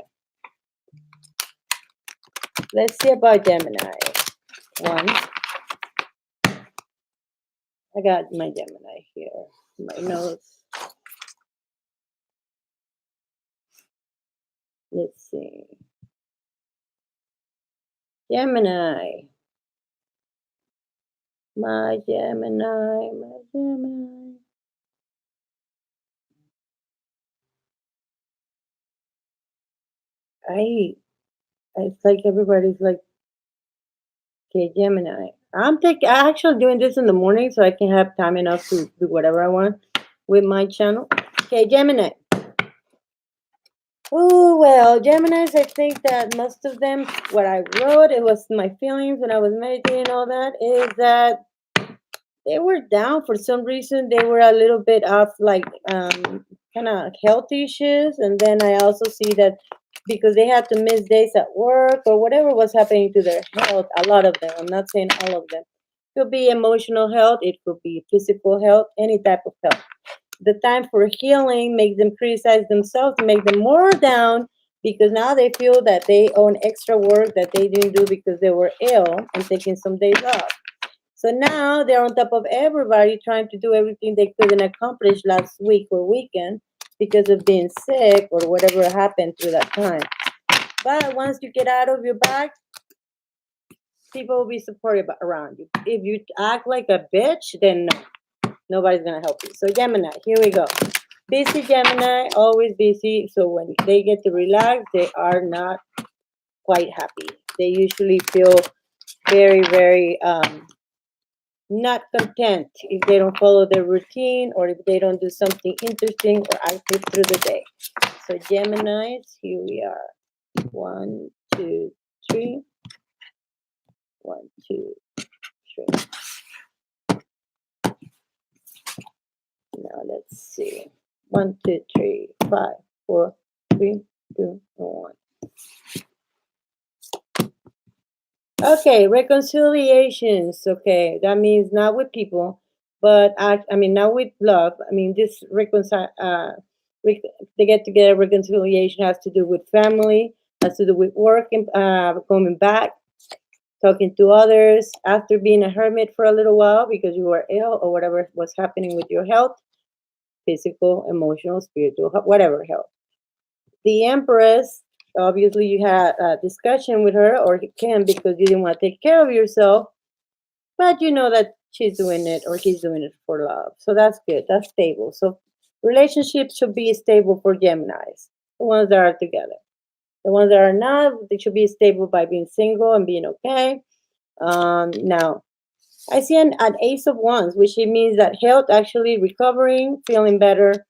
Let's see about Gemini. One, I got my Gemini here. My notes. Let's see. Gemini. My Gemini. My Gemini. I. It's like everybody's like, okay, Gemini. I'm actually doing this in the morning so I can have time enough to do whatever I want with my channel. Okay, Gemini. Oh, well, Geminis, I think that most of them, what I wrote, it was my feelings when I was meditating, all that, is that they were down for some reason. They were a little bit off, like kind of health issues. And then I also see that because they had to miss days at work or whatever was happening to their health, a lot of them, I'm not saying all of them. It could be emotional health, it could be physical health, any type of health. The time for healing makes them criticize themselves, make them more down because now they feel that they own extra work that they didn't do because they were ill and taking some days off. So now they're on top of everybody trying to do everything they couldn't accomplish last week or weekend because of being sick or whatever happened through that time. But once you get out of your bag, people will be supportive around you. If you act like a bitch, then no, nobody's gonna help you. So Gemini, here we go. Busy Gemini, always busy. So when they get to relax, they are not quite happy. They usually feel very, very not content if they don't follow their routine or if they don't do something interesting or active through the day. So Geminis, here we are. 1, 2, 3. 1, 2, 3. Now let's see. 1, 2, 3, 5, 4, 3, 2, 1. Okay, reconciliations. Okay, that means not with people, but I mean not with love. I mean this they get together. Reconciliation has to do with family, has to do with work and coming back, talking to others after being a hermit for a little while because you were ill or whatever was happening with your health, physical, emotional, spiritual, whatever health. The Empress, obviously, you had a discussion with her, or you can because you didn't want to take care of yourself, but you know that she's doing it or he's doing it for love. So that's good. That's stable. So relationships should be stable for Geminis, the ones that are together. The ones that are not, they should be stable by being single and being okay. Now, I see an Ace of Wands, which it means that health actually recovering, feeling better,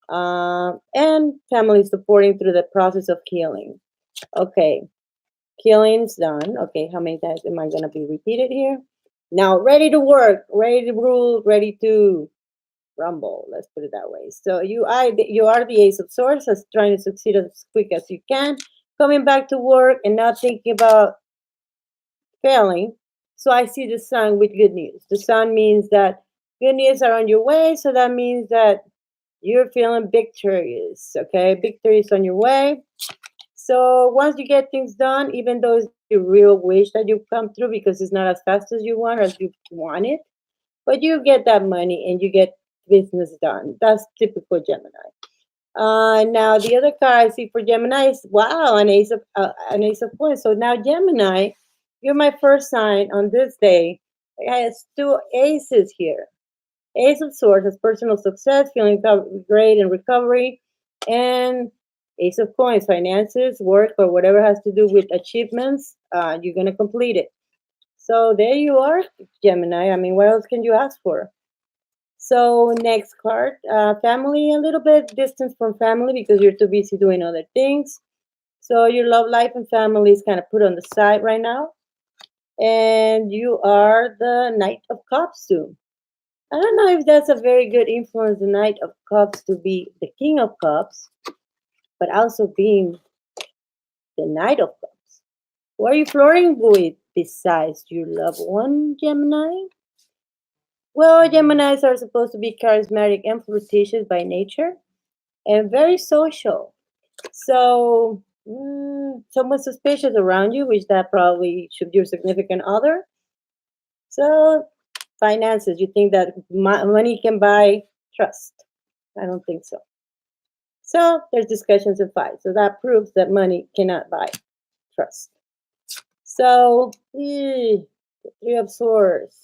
and family supporting through the process of healing. Okay, healing's done. Okay, how many times am I going to be repeated here? Now, ready to work, ready to rule, ready to rumble. Let's put it that way. So you are the Ace of Swords, as trying to succeed as quick as you can, coming back to work and not thinking about failing. So I see the sun with good news. The sun means that good news are on your way. So that means that you're feeling victorious. Okay, victory is on your way. So once you get things done, even though it's your real wish that you come through because it's not as fast as you want or as you want it, but you get that money and you get business done. That's typical Gemini. Now the other card I see for Gemini is wow, an ace of coins. So now Gemini, you're my first sign on this day. It has two aces here. Ace of Swords is personal success, feeling great in recovery, and Ace of Coins, finances, work, or whatever has to do with achievements. You're gonna complete it. So there you are, Gemini. I mean, what else can you ask for? So next card, family, a little bit distance from family because you're too busy doing other things. So your love life and family is kind of put on the side right now. And you are the Knight of Cups too. I don't know if that's a very good influence, the Knight of Cups to be the King of Cups, but also being the Knight of Cups. Who are you flirting with besides your loved one, Gemini? Well, Geminis are supposed to be charismatic and flirtatious by nature and very social. So, someone suspicious around you, which that probably should be your significant other. So, finances, you think that money can buy trust? I don't think so. So, there's discussions and fights. So, that proves that money cannot buy trust. So, the Three of Swords.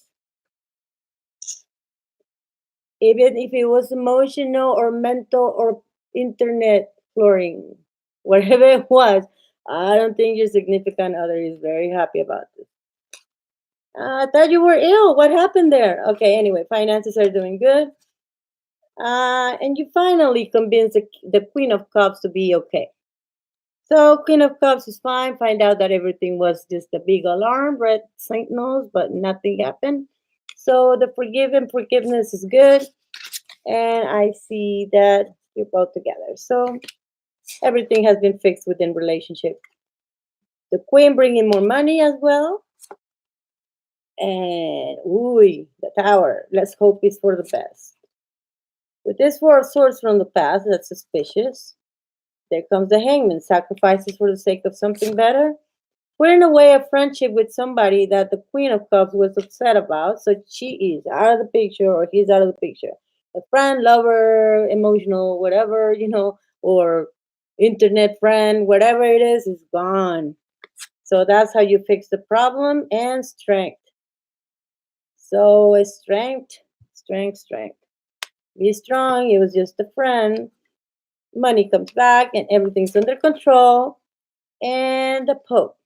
Even if it was emotional or mental or internet flooring, whatever it was, I don't think your significant other is very happy about this. I thought you were ill. What happened there? Okay, anyway, finances are doing good. And you finally convinced the Queen of Cups to be okay. So, Queen of Cups is fine. Find out that everything was just a big alarm, red signals, but nothing happened. So, the forgiveness is good. And I see that you're both together. So everything has been fixed within relationship. The queen bringing more money as well. And ooh, the tower. Let's hope it's for the best. With this four of swords from the past, that's suspicious. There comes the hangman. Sacrifices for the sake of something better. Putting away a friendship with somebody that the Queen of Cups was upset about, so she is out of the picture or he's out of the picture. A friend, lover, emotional, whatever, or internet friend, whatever it is gone. So that's how you fix the problem and strength. So strength. Be strong. It was just a friend. Money comes back and everything's under control. And the Pope.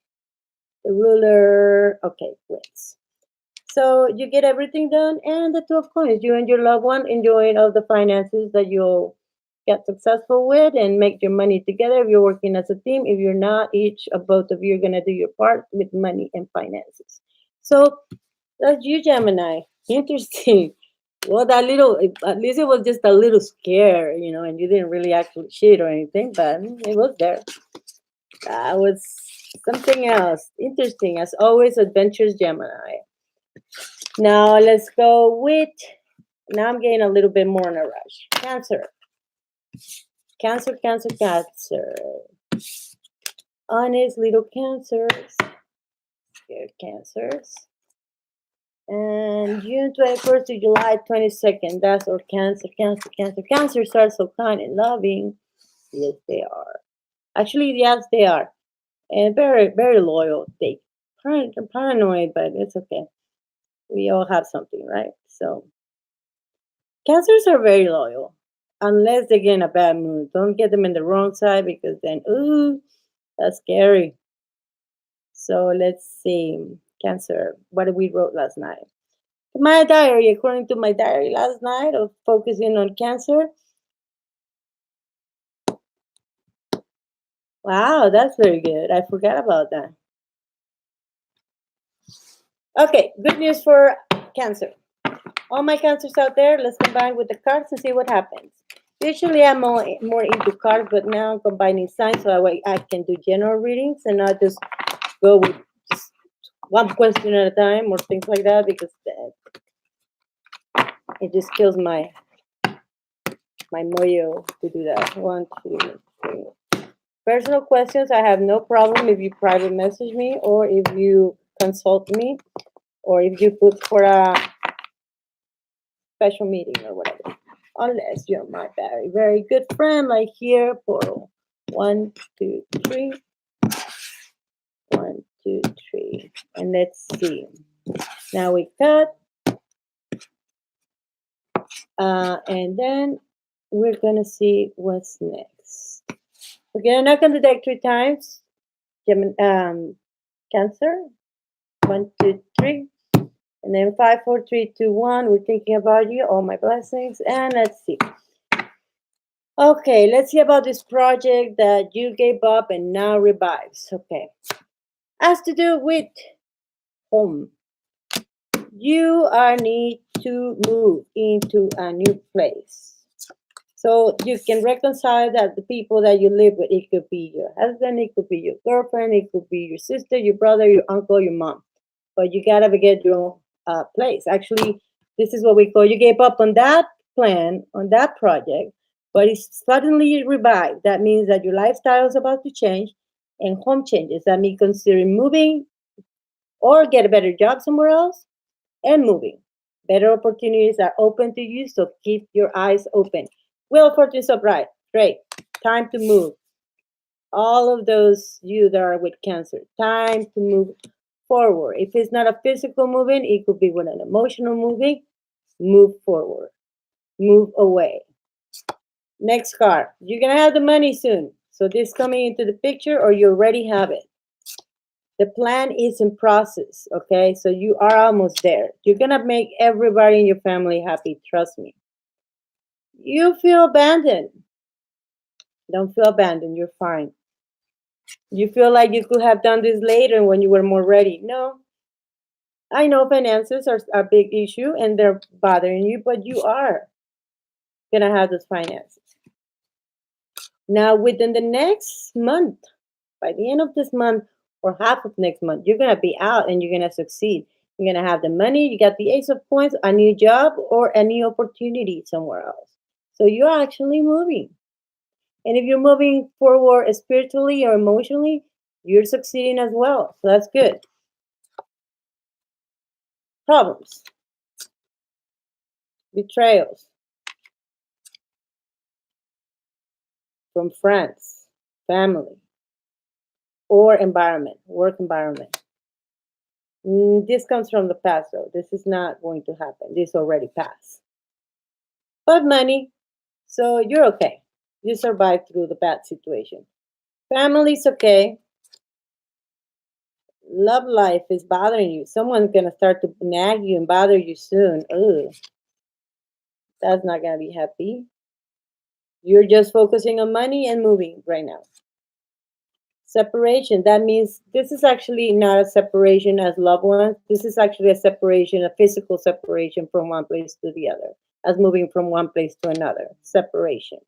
The ruler, okay, wins. So you get everything done, and the Two of Coins. You and your loved one enjoying all the finances that you'll get successful with and make your money together. If you're working as a team, if you're not, each of both of you are gonna do your part with money and finances. So that's you, Gemini. Interesting. Well, that little, at least it was just a little scare, and you didn't really actually cheat or anything, but it was there. That was something else. Interesting. As always, Adventures Gemini. Now let's go with, now I'm getting a little bit more in a rush. Cancer. Cancer. Honest little cancers. Scared cancers. And June 21st to July 22nd. That's our Cancer. Cancer starts so kind and loving. Yes, they are. Actually, yes, they are. And very, very loyal. They paranoid, but it's okay. We all have something, right? So cancers are very loyal. Unless they get in a bad mood. Don't get them in the wrong side because then ooh, that's scary. So let's see. Cancer. What did we wrote last night? My diary, according to my diary last night of focusing on cancer. Wow, that's very good. I forgot about that. Okay, good news for cancer. All my cancers out there, let's combine with the cards and see what happens. Usually I'm more into cards, but now I'm combining signs so that way I can do general readings and not just go with just one question at a time or things like that because it just kills my moyo to do that. One, two, three. Personal questions, I have no problem if you private message me or if you consult me or if you put for a special meeting or whatever. Unless you're my very, very good friend, like here, portal. One, two, three. One, two, three. And let's see. Now we cut. And then we're going to see what's next. We're going to knock on the deck 3 times. Cancer. One, two, three. And then 5, 4, 3, 2, 1. We're thinking about you, all my blessings. And let's see. Okay, let's see about this project that you gave up and now revives. Okay. Has to do with home. You are need to move into a new place. So you can reconcile that the people that you live with, it could be your husband, it could be your girlfriend, it could be your sister, your brother, your uncle, your mom. But you gotta get your own place. Actually, this is what we call you gave up on that plan, on that project, but it's suddenly revived. That means that your lifestyle is about to change and home changes. That means considering moving or get a better job somewhere else and moving. Better opportunities are open to you, so keep your eyes open. Wheel of Fortune is upright. Great. Time to move. All of those you that are with cancer, time to move forward. If it's not a physical moving, it could be with an emotional moving. Move forward. Move away. Next card. You're going to have the money soon. So this coming into the picture or you already have it. The plan is in process, okay? So you are almost there. You're going to make everybody in your family happy, trust me. You feel abandoned. Don't feel abandoned, you're fine. You feel like you could have done this later when you were more ready. No. I know finances are a big issue and they're bothering you, but you are going to have those finances. Now, within the next month, by the end of this month or half of next month, you're going to be out and you're going to succeed. You're going to have the money, you got the Ace of Coins, a new job, or a new opportunity somewhere else. So you're actually moving. And if you're moving forward spiritually or emotionally, you're succeeding as well. So that's good. Problems, betrayals from friends, family, or environment, work environment. This comes from the past, though. This is not going to happen. This already passed. But money, so you're okay. You survived through the bad situation. Family's okay. Love life is bothering you. Someone's gonna start to nag you and bother you soon. Ugh, that's not gonna be happy. You're just focusing on money and moving right now. Separation, that means this is actually not a separation as loved ones. This is actually a separation, a physical separation from one place to the other, as moving from one place to another. Separation.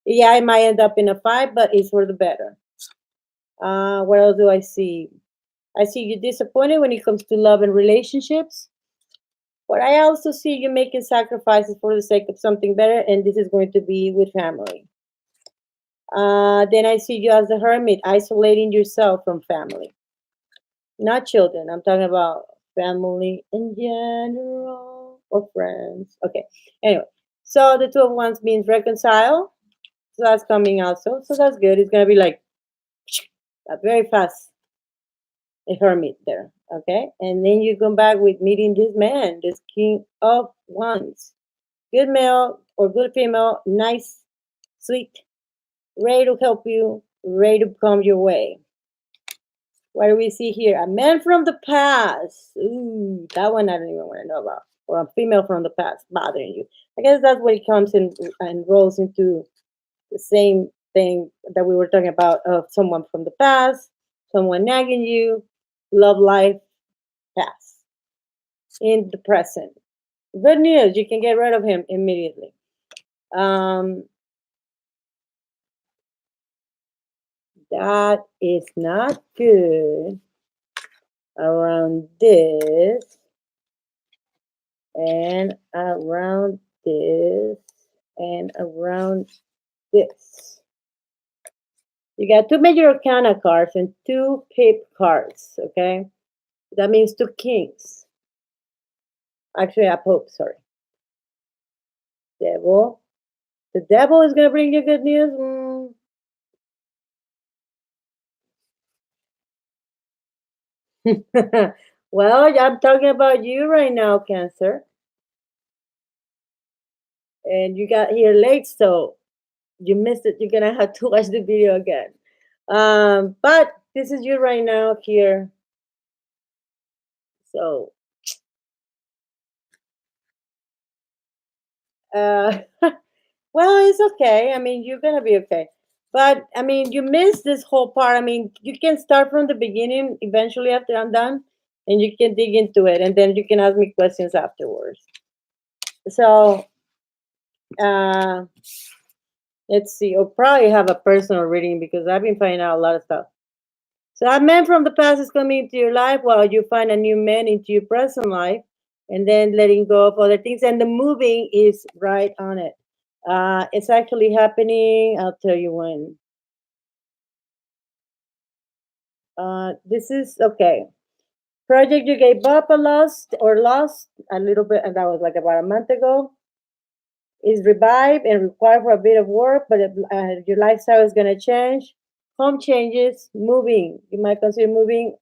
Yeah, it might end up in a fight, but it's for the better. What else do I see? I see you disappointed when it comes to love and relationships. But I also see you making sacrifices for the sake of something better, and this is going to be with family. Then I see you as a hermit, isolating yourself from family, not children. I'm talking about family in general or friends. Okay. Anyway, so the Two of Wands means reconcile. So that's coming also. So that's good. It's gonna be like very fast a hermit there. Okay, and then you come back with meeting this man, this king of wands, good male or good female, nice, sweet, ready to help you, ready to come your way. What do we see here? A man from the past. Ooh, that one I don't even want to know about. Or a female from the past bothering you. I guess that's what it comes in and rolls into the same thing that we were talking about of someone from the past, someone nagging you, love life, past, in the present. Good news, you can get rid of him immediately. Um, that is not good around this and around this and around this. You got two major arcana cards and two pip cards, okay? That means two kings. Actually, a pope, sorry. Devil. The devil is going to bring you good news. Well, I'm talking about you right now, Cancer. And you got here late, so you missed it. You're going to have to watch the video again. But this is you right now here. So, uh, well, it's okay. I mean, you're gonna be okay. But I mean, you missed this whole part. I mean, you can start from the beginning eventually after I'm done, and you can dig into it, and then you can ask me questions afterwards. So, uh, let's see. I'll probably have a personal reading because I've been finding out a lot of stuff. So, a man from the past is coming into your life while you find a new man into your present life, and then letting go of other things. And the moving is right on it. It's actually happening. I'll tell you when. This is okay. Project you gave up a lost a little bit, and that was like about a month ago. Is revived and required for a bit of work, but your lifestyle is going to change. Home changes, moving. You might consider moving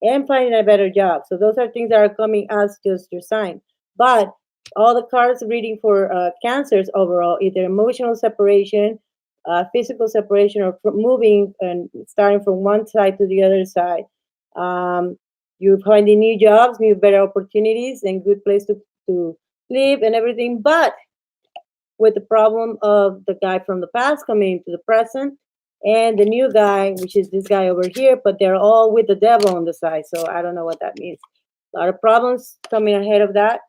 and finding a better job. So those are things that are coming as just your sign. But all the cards reading for cancers overall, either emotional separation, physical separation, or moving and starting from one side to the other side. Um, you're finding new jobs, new better opportunities, and good place to live and everything. But with the problem of the guy from the past coming into the present and the new guy, which is this guy over here, but they're all with the devil on the side. So I don't know what that means. A lot of problems coming ahead of that.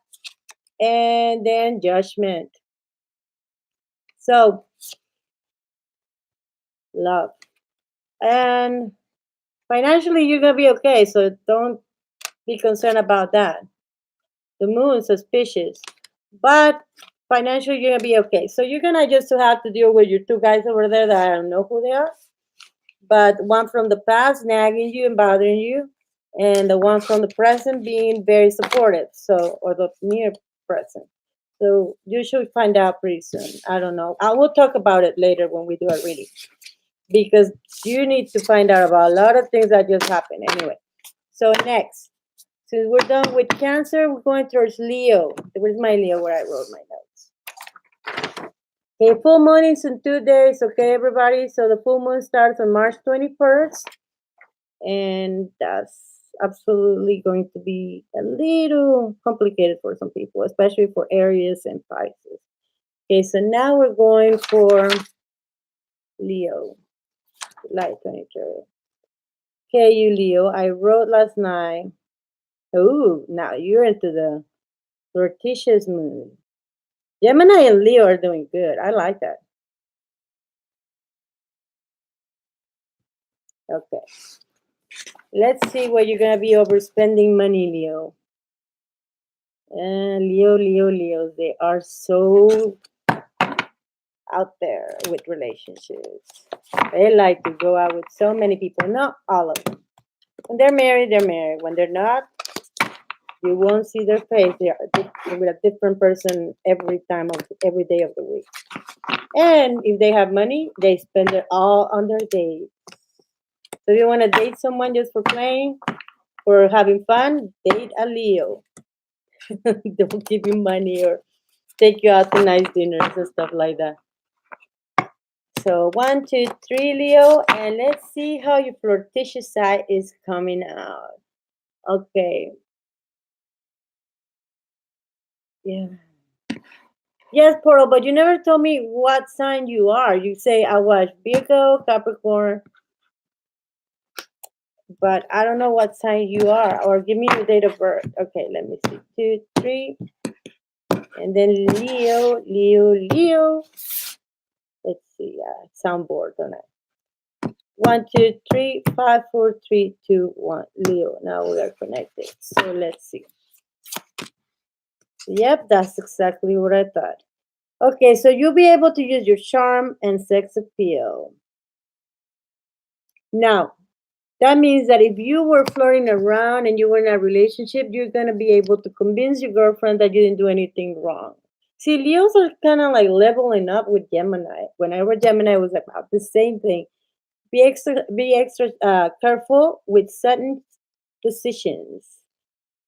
And then judgment. So love. And financially, you're going to be okay. So don't be concerned about that. The moon suspicious. But financially, you're going to be okay. So you're going to just have to deal with your two guys over there that I don't know who they are. But one from the past nagging you and bothering you, and the one from the present being very supportive. So, or the near present. So you should find out pretty soon. I don't know. I will talk about it later when we do a reading because you need to find out about a lot of things that just happened anyway. So next, since we're done with Cancer, we're going towards Leo. Where's my Leo? Where I wrote my notes. Okay, full moon is in 2 days. Okay, everybody. So the full moon starts on March 21st. And that's absolutely going to be a little complicated for some people, especially for Aries and Pisces. Okay, so now we're going for Leo, July 23rd. Okay, you Leo, I wrote last night. Oh, now you're into the flirtatious mood. Gemini and Leo are doing good. I like that. Okay. Let's see what you're gonna be overspending money, Leo. Leos, they are so out there with relationships. They like to go out with so many people, not all of them. When they're married, they're married. When they're not, you won't see their face. They're with a different person every day of the week. And if they have money, they spend it all on their dates. So if you want to date someone just for playing, for having fun, date a Leo. Don't give you money or take you out to nice dinners and stuff like that. So 1, 2, 3, Leo, and let's see how your flirtatious side is coming out. Okay. Yeah. Yes, Portal, but you never told me what sign you are. You say I was Virgo, Capricorn, but I don't know what sign you are. Or give me your date of birth. Okay, let me see. 2, 3, and then Leo, Leo, Leo. Let's see. Soundboard on it. 1, 2, 3, 5, 4, 3, 2, 1. Leo. Now we are connected. So let's see. Yep, that's exactly what I thought. Okay, so you'll be able to use your charm and sex appeal. Now, that means that if you were flirting around and you were in a relationship, you're going to be able to convince your girlfriend that you didn't do anything wrong. See, Leos are kind of like leveling up with Gemini. When I read Gemini, it was about the same thing. Be extra careful with sudden decisions,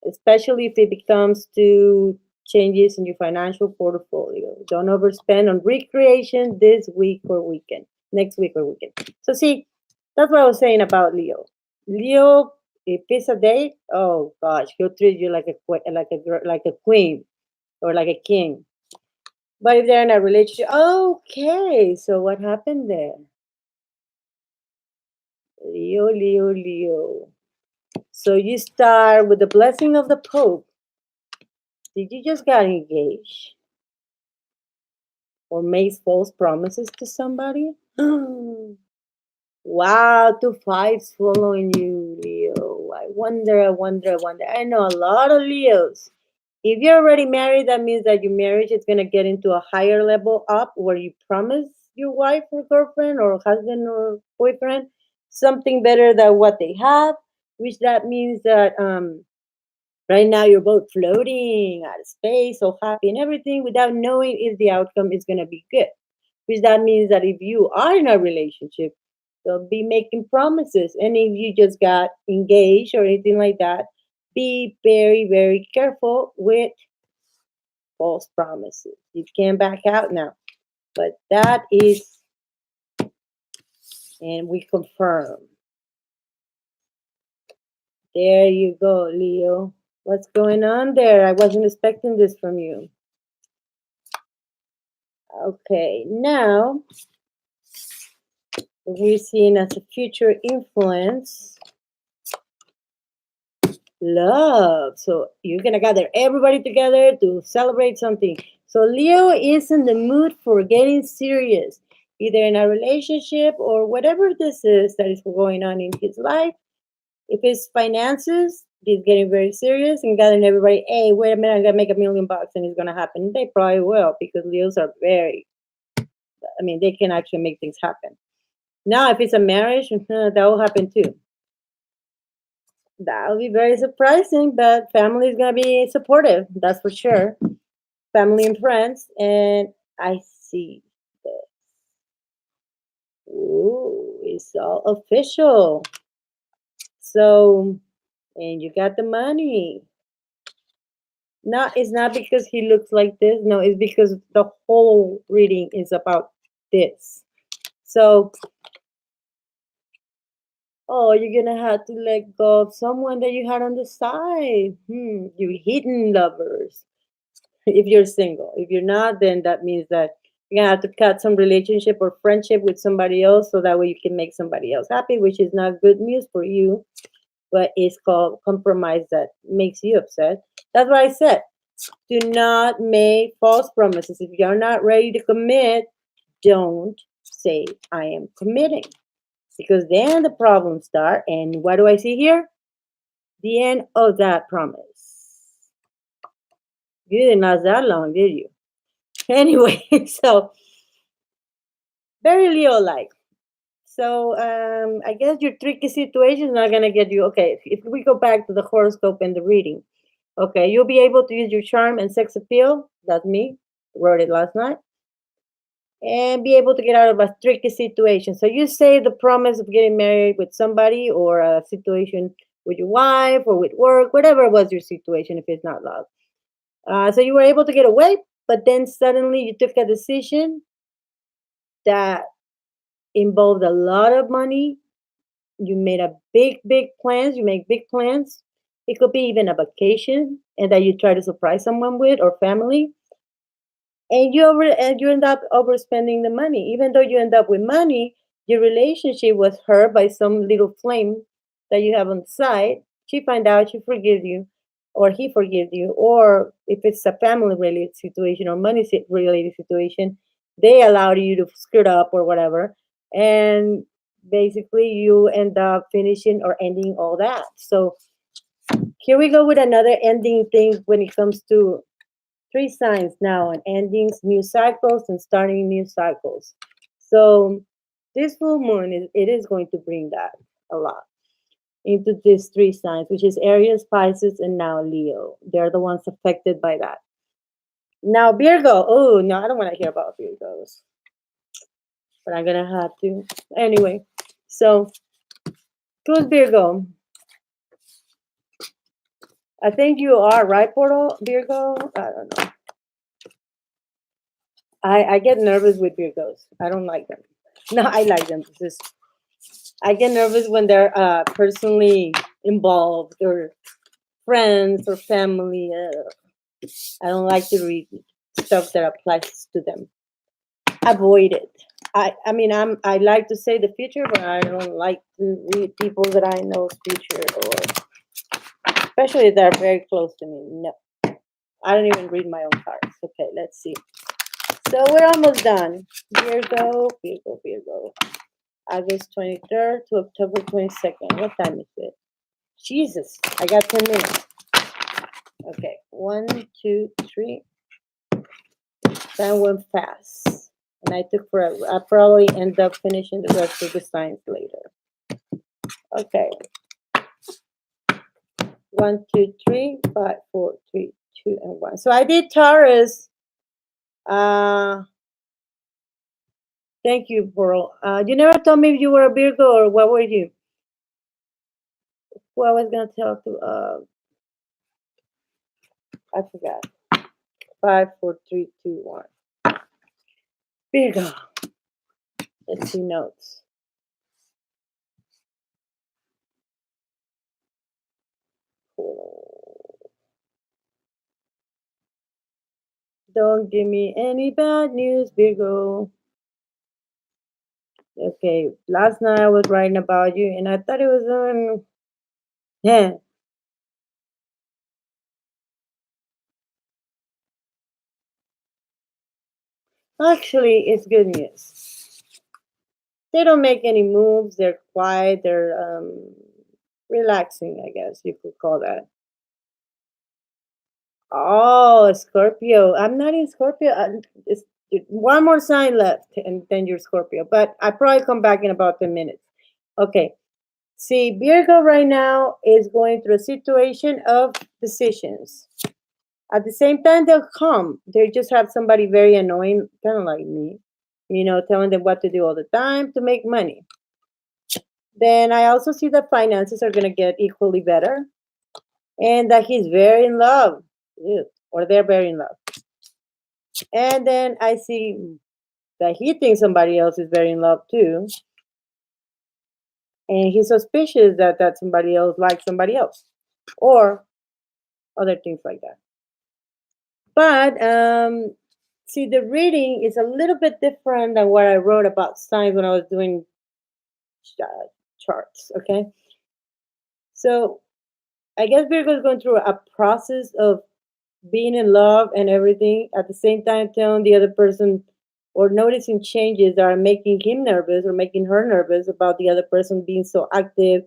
especially if it becomes to changes in your financial portfolio. Don't overspend on recreation this week or weekend, next week or weekend. So see, that's what I was saying about Leo. Leo, if it's a date, oh gosh, he'll treat you like like a queen or like a king. But if they're in a relationship, okay. So what happened there? Leo, Leo, Leo. So you start with the blessing of the Pope. Did you just got engaged or made false promises to somebody? Wow, 2 5s following you, Leo. I wonder. I know a lot of Leos. If you're already married, that means that your marriage is going to get into a higher level up where you promise your wife or girlfriend or husband or boyfriend something better than what they have, which that means that right now you're both floating out of space, so happy and everything without knowing if the outcome is going to be good, which that means that if you are in a relationship, they'll be making promises. And if you just got engaged or anything like that, be very, very careful with false promises. You can't back out now. But that is, and we confirm. There you go, Leo. What's going on there? I wasn't expecting this from you. Okay, now we're seeing as a future influence love. So you're gonna gather everybody together to celebrate something. So Leo is in the mood for getting serious, either in a relationship or whatever this is that is going on in his life. If it's finances, he's getting very serious and gathering everybody. Hey, wait a minute, I'm gonna make $1 million and it's gonna happen. They probably will because Leos are very. I mean, they can actually make things happen. Now, if it's a marriage, that will happen too. That'll be very surprising, but family is gonna be supportive. That's for sure. Family and friends, and I see this. Ooh, it's all official. So, and you got the money. No, it's not because he looks like this. No, it's because the whole reading is about this. So, oh, you're gonna have to let go of someone that you had on the side. You hidden lovers. If you're single. If you're not, then that means that you're gonna have to cut some relationship or friendship with somebody else so that way you can make somebody else happy, which is not good news for you, but it's called compromise that makes you upset. That's what I said. Do not make false promises. If you're not ready to commit, don't say I am committing. Because then the problems start. And what do I see here? The end of that promise. You didn't last that long, did you? Anyway, so very Leo like. So I guess your tricky situation is not gonna get you. Okay, if we go back to the horoscope and the reading, okay, you'll be able to use your charm and sex appeal. That's me. Wrote it last night. and be able to get out of a tricky situation. So you say the promise of getting married with somebody or a situation with your wife or with work, whatever was your situation if it's not love. So you were able to get away, but then suddenly you took a decision that involved a lot of money. You made a big plans. You make big plans. It could be even a vacation, and that you try to surprise someone with or family, and you end up overspending the money. Even though you end up with money, your relationship was hurt by some little flame that you have on the side. She find out, she forgives you, or he forgives you, or if it's a family related situation or money related situation, they allow you to screw it up or whatever, and basically you end up finishing or ending all that. So here we go with another ending thing when it comes to three signs now on endings, new cycles, and starting new cycles. So this full moon is going to bring that a lot into these three signs, which is Aries, Pisces, and now Leo. They're the ones affected by that. Now Virgo. Oh no, I don't want to hear about Virgos, but I'm gonna have to anyway. So who's Virgo? I think you are right, Portal Virgo. I don't know. I get nervous with Virgos. I don't like them. No, I like them. It's just I get nervous when they're personally involved or friends or family. I don't like to read stuff that applies to them. Avoid it. I mean I like to say the future, but I don't like to read people that I know's future or especially if they're very close to me. No, I don't even read my own cards. Okay, let's see. So we're almost done. Virgo, Virgo, Virgo. August 23rd to October 22nd. What time is it? Jesus, I got 10 minutes. Okay, one, two, three. Time went fast. And I took forever. I probably end up finishing the rest of the signs later. Okay. One, two, three, five, four, three, two, and one. So I did Taurus. Uh, thank you, Pearl. You never told me if you were a Virgo or what were you? Who I was gonna tell to I forgot. Five, four, three, two, one. Virgo. Let's see notes. Don't give me any bad news, Virgo. Okay, last night I was writing about you and I thought it was yeah. Actually, it's good news. They don't make any moves. They're quiet. They're relaxing, I guess you could call that. Oh, Scorpio. I'm not in Scorpio. It's one more sign left, and then you're Scorpio. But I probably come back in about 10 minutes. Okay. See, Virgo right now is going through a situation of decisions. At the same time, they'll come. They just have somebody very annoying, kind of like me, telling them what to do all the time to make money. Then I also see that finances are going to get equally better and that he's very in love. Ew, or they're very in love. And then I see that he thinks somebody else is very in love too. And he's suspicious that somebody else likes somebody else or other things like that. But see, the reading is a little bit different than what I wrote about signs when I was doing charts. Okay, so I guess Virgo is going through a process of being in love and everything at the same time telling the other person or noticing changes that are making him nervous or making her nervous about the other person being so active,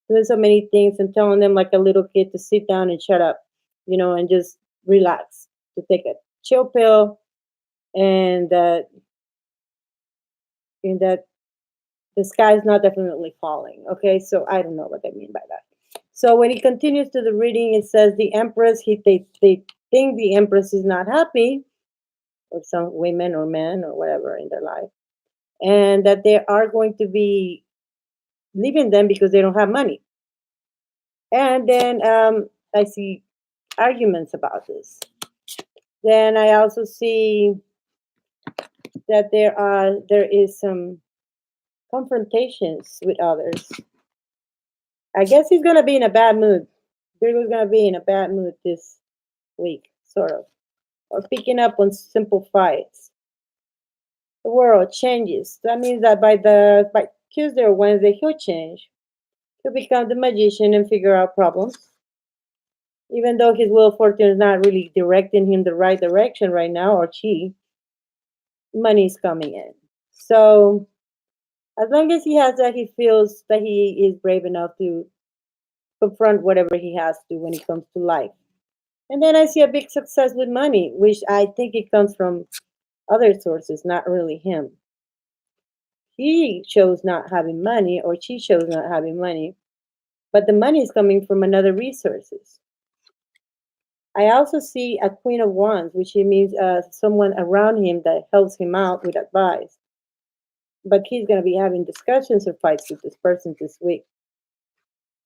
doing so many things, and telling them like a little kid to sit down and shut up, and just relax, to take a chill pill, and that the sky is not definitely falling. Okay, so I don't know what I mean by that. So when he continues to the reading, it says the Empress. They think the Empress is not happy or some women or men or whatever in their life, and that they are going to be leaving them because they don't have money. And then I see arguments about this. Then I also see that there is some confrontations with others. I guess he's gonna be in a bad mood. Virgo's gonna be in a bad mood this week, sort of, or picking up on simple fights. The world changes. That means that by Tuesday or Wednesday he'll change. He'll become the magician and figure out problems. Even though his wheel of fortune is not really directing him the right direction right now, or she, money's coming in. So as long as he has that, he feels that he is brave enough to confront whatever he has to when it comes to life. And then I see a big success with money, which I think it comes from other sources, not really him. He shows not having money, or she shows not having money, but the money is coming from another resources. I also see a Queen of Wands, which means someone around him that helps him out with advice. But he's going to be having discussions or fights with this person this week.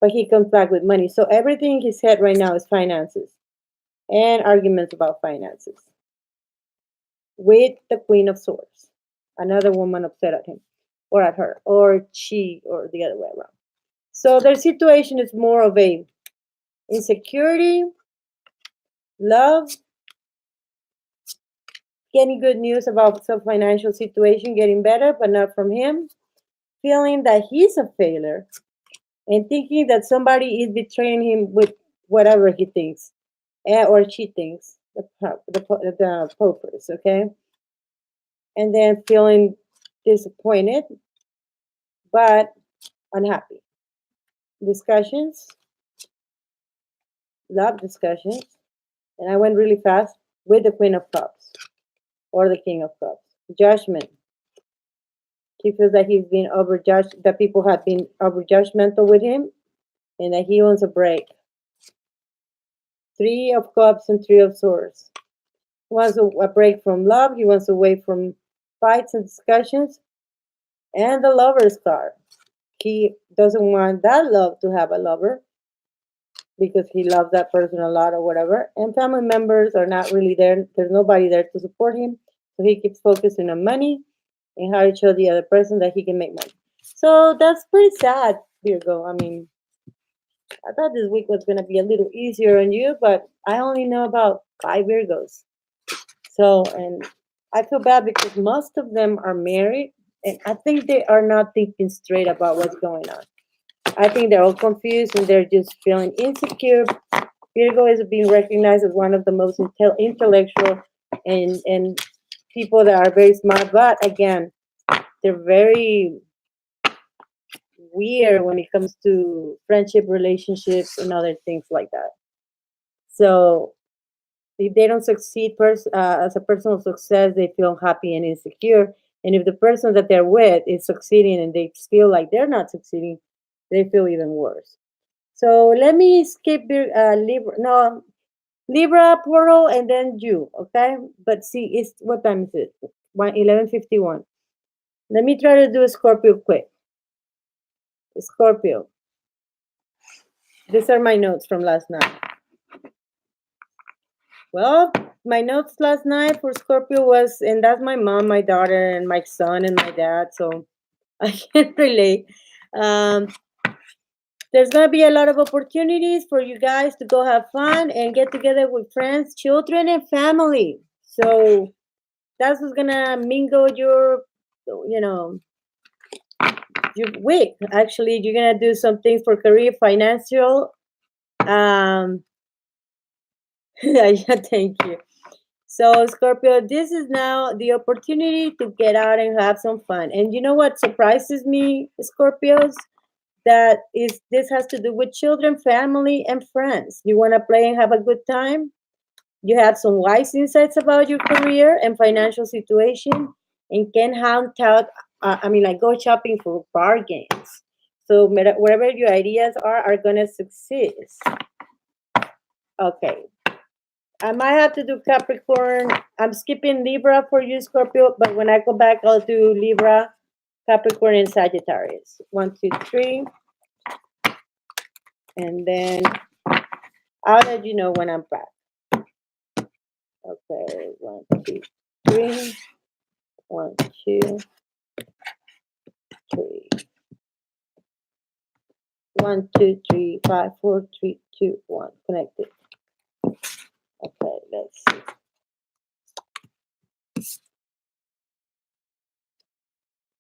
But he comes back with money. So everything in his head right now is finances and arguments about finances with the Queen of Swords, another woman upset at him or at her, or she, or the other way around. So their situation is more of a insecurity, love, getting good news about some financial situation getting better, but not from him, feeling that he's a failure, and thinking that somebody is betraying him with whatever he thinks, or she thinks, the popers, okay? And then feeling disappointed, but unhappy. Discussions, love discussions, and I went really fast with the Queen of Cups or the King of Cups. Judgment. He feels that he's been overjudged, that people have been overjudgmental with him, and that he wants a break. Three of Cups and Three of Swords. He wants a break from love. He wants away from fights and discussions. And the Lover's card. He doesn't want that love to have a lover because he loves that person a lot or whatever. And family members are not really there. There's nobody there to support him. So he keeps focusing on money and how to show the other person that he can make money. So that's pretty sad, Virgo. I mean, I thought this week was going to be a little easier on you, but I only know about 5 Virgos. So, and I feel bad because most of them are married, and I think they are not thinking straight about what's going on. I think they're all confused and they're just feeling insecure. Virgo is being recognized as one of the most intellectual and people that are very smart, but again, they're very weird when it comes to friendship, relationships, and other things like that. So if they don't succeed as a personal success, they feel happy and insecure. And if the person that they're with is succeeding and they feel like they're not succeeding, they feel even worse. So let me skip Libra. No, Libra portal and then you, okay? But see, it's what time is it? 11:51. Let me try to do a Scorpio quick. Scorpio. These are my notes from last night. Well, my notes last night for Scorpio was, and that's my mom, my daughter, and my son, and my dad. So I can relate. Um, there's going to be a lot of opportunities for you guys to go have fun and get together with friends, children, and family. So that's what's going to mingle you know, your week. Actually, you're going to do some things for career, financial. Yeah, thank you. So, Scorpio, this is now the opportunity to get out and have some fun. And you know what surprises me, Scorpios? That is, this has to do with children, family, and friends. You want to play and have a good time? You have some wise insights about your career and financial situation, and can hunt out, like go shopping for bargains. So, wherever your ideas are going to succeed. Okay. I might have to do Capricorn. I'm skipping Libra for you, Scorpio, but when I go back, I'll do Libra, Capricorn, and Sagittarius. One, two, three. And then I'll let you know when I'm back. Okay, one, two, three. One, two, three. 1, 2, 3, 5, 4, 3, 2, 1. Connected. Okay, let's see.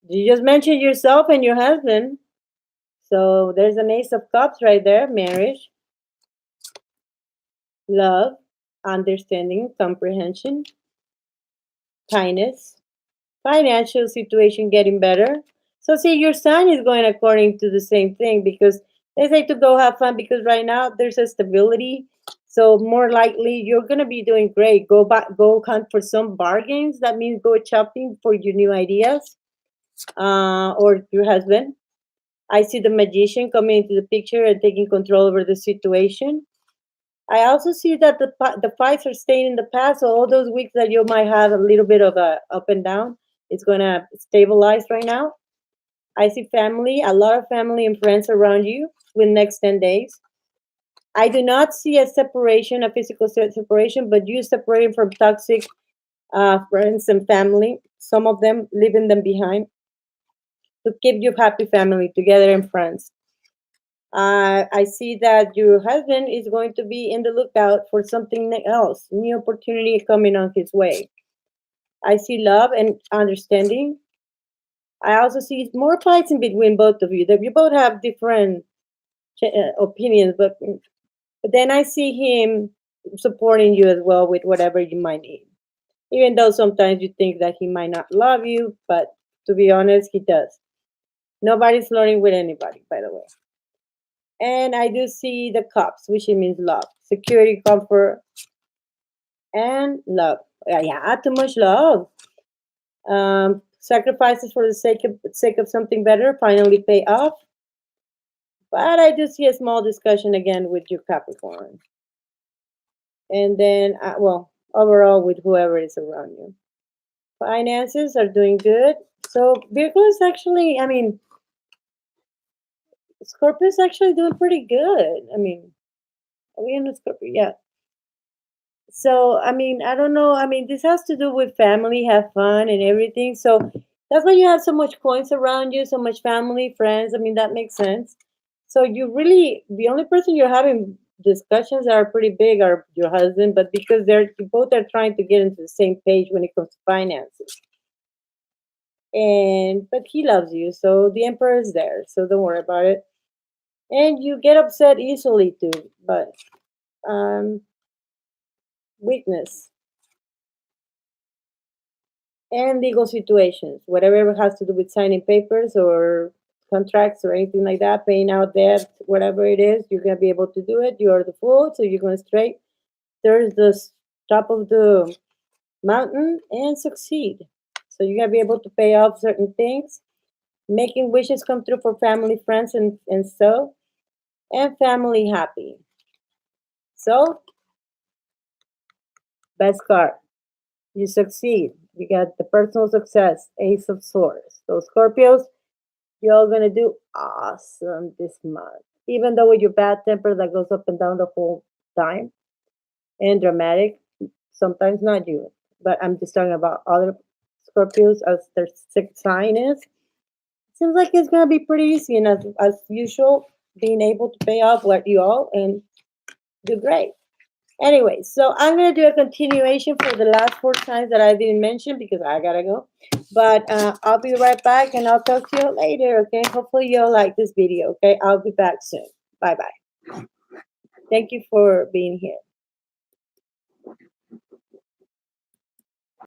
You just mentioned yourself and your husband. So there's an Ace of Cups right there. Marriage, love, understanding, comprehension, kindness, financial situation getting better. So see, your sign is going according to the same thing because they say to go have fun because right now there's a stability. So more likely you're gonna be doing great. Go back, go hunt for some bargains. That means go shopping for your new ideas, or your husband. I see the magician coming into the picture and taking control over the situation. I also see that the fights are staying in the past. So all those weeks that you might have a little bit of a up and down, it's gonna stabilize right now. I see family, a lot of family and friends around you within next 10 days. I do not see a separation, a physical separation, but you separating from toxic friends and family. Some of them leaving them behind to keep your happy family together and friends. I see that your husband is going to be in the lookout for something else, new opportunity coming on his way. I see love and understanding. I also see more fights in between both of you. That you both have different opinions, but then I see him supporting you as well with whatever you might need. Even though sometimes you think that he might not love you, but to be honest, he does. Nobody's flirting with anybody, by the way. And I do see the cups, which means love, security, comfort, and love. Yeah, too much love. Sacrifices for the sake of something better finally pay off. But I do see a small discussion again with your Capricorn, and then well, overall with whoever is around you. Finances are doing good. So Virgo is actually, I mean, Scorpio is actually doing pretty good. I mean, are we in the Scorpio? Yeah. So I mean, I don't know. I mean, this has to do with family, have fun, and everything. So that's why you have so much coins around you, so much family, friends. I mean, that makes sense. So you really, the only person you're having discussions that are pretty big are your husband, but because you both are trying to get into the same page when it comes to finances. And but he loves you, so the emperor is there. So don't worry about it. And you get upset easily too, but um, weakness and legal situations, whatever has to do with signing papers or contracts or anything like that, paying out debt, whatever it is, you're gonna be able to do it. You are the fool, so you're going straight. There's the top of the mountain and succeed. So you're gonna be able to pay off certain things, making wishes come true for family, friends, and so and family happy. So best card. You succeed. You got the personal success, Ace of Swords. So Scorpios, you're gonna do awesome this month. Even though with your bad temper that goes up and down the whole time and dramatic, sometimes not you. But I'm just talking about other Scorpios as their sixth sign is. Seems like it's gonna be pretty easy and as usual, being able to pay off what you owe and do great. Anyway, so I'm gonna do a continuation for the last four times that I didn't mention because I gotta go. But I'll be right back and I'll talk to you later. Okay. Hopefully you'll like this video. Okay. I'll be back soon. Bye bye. Thank you for being here.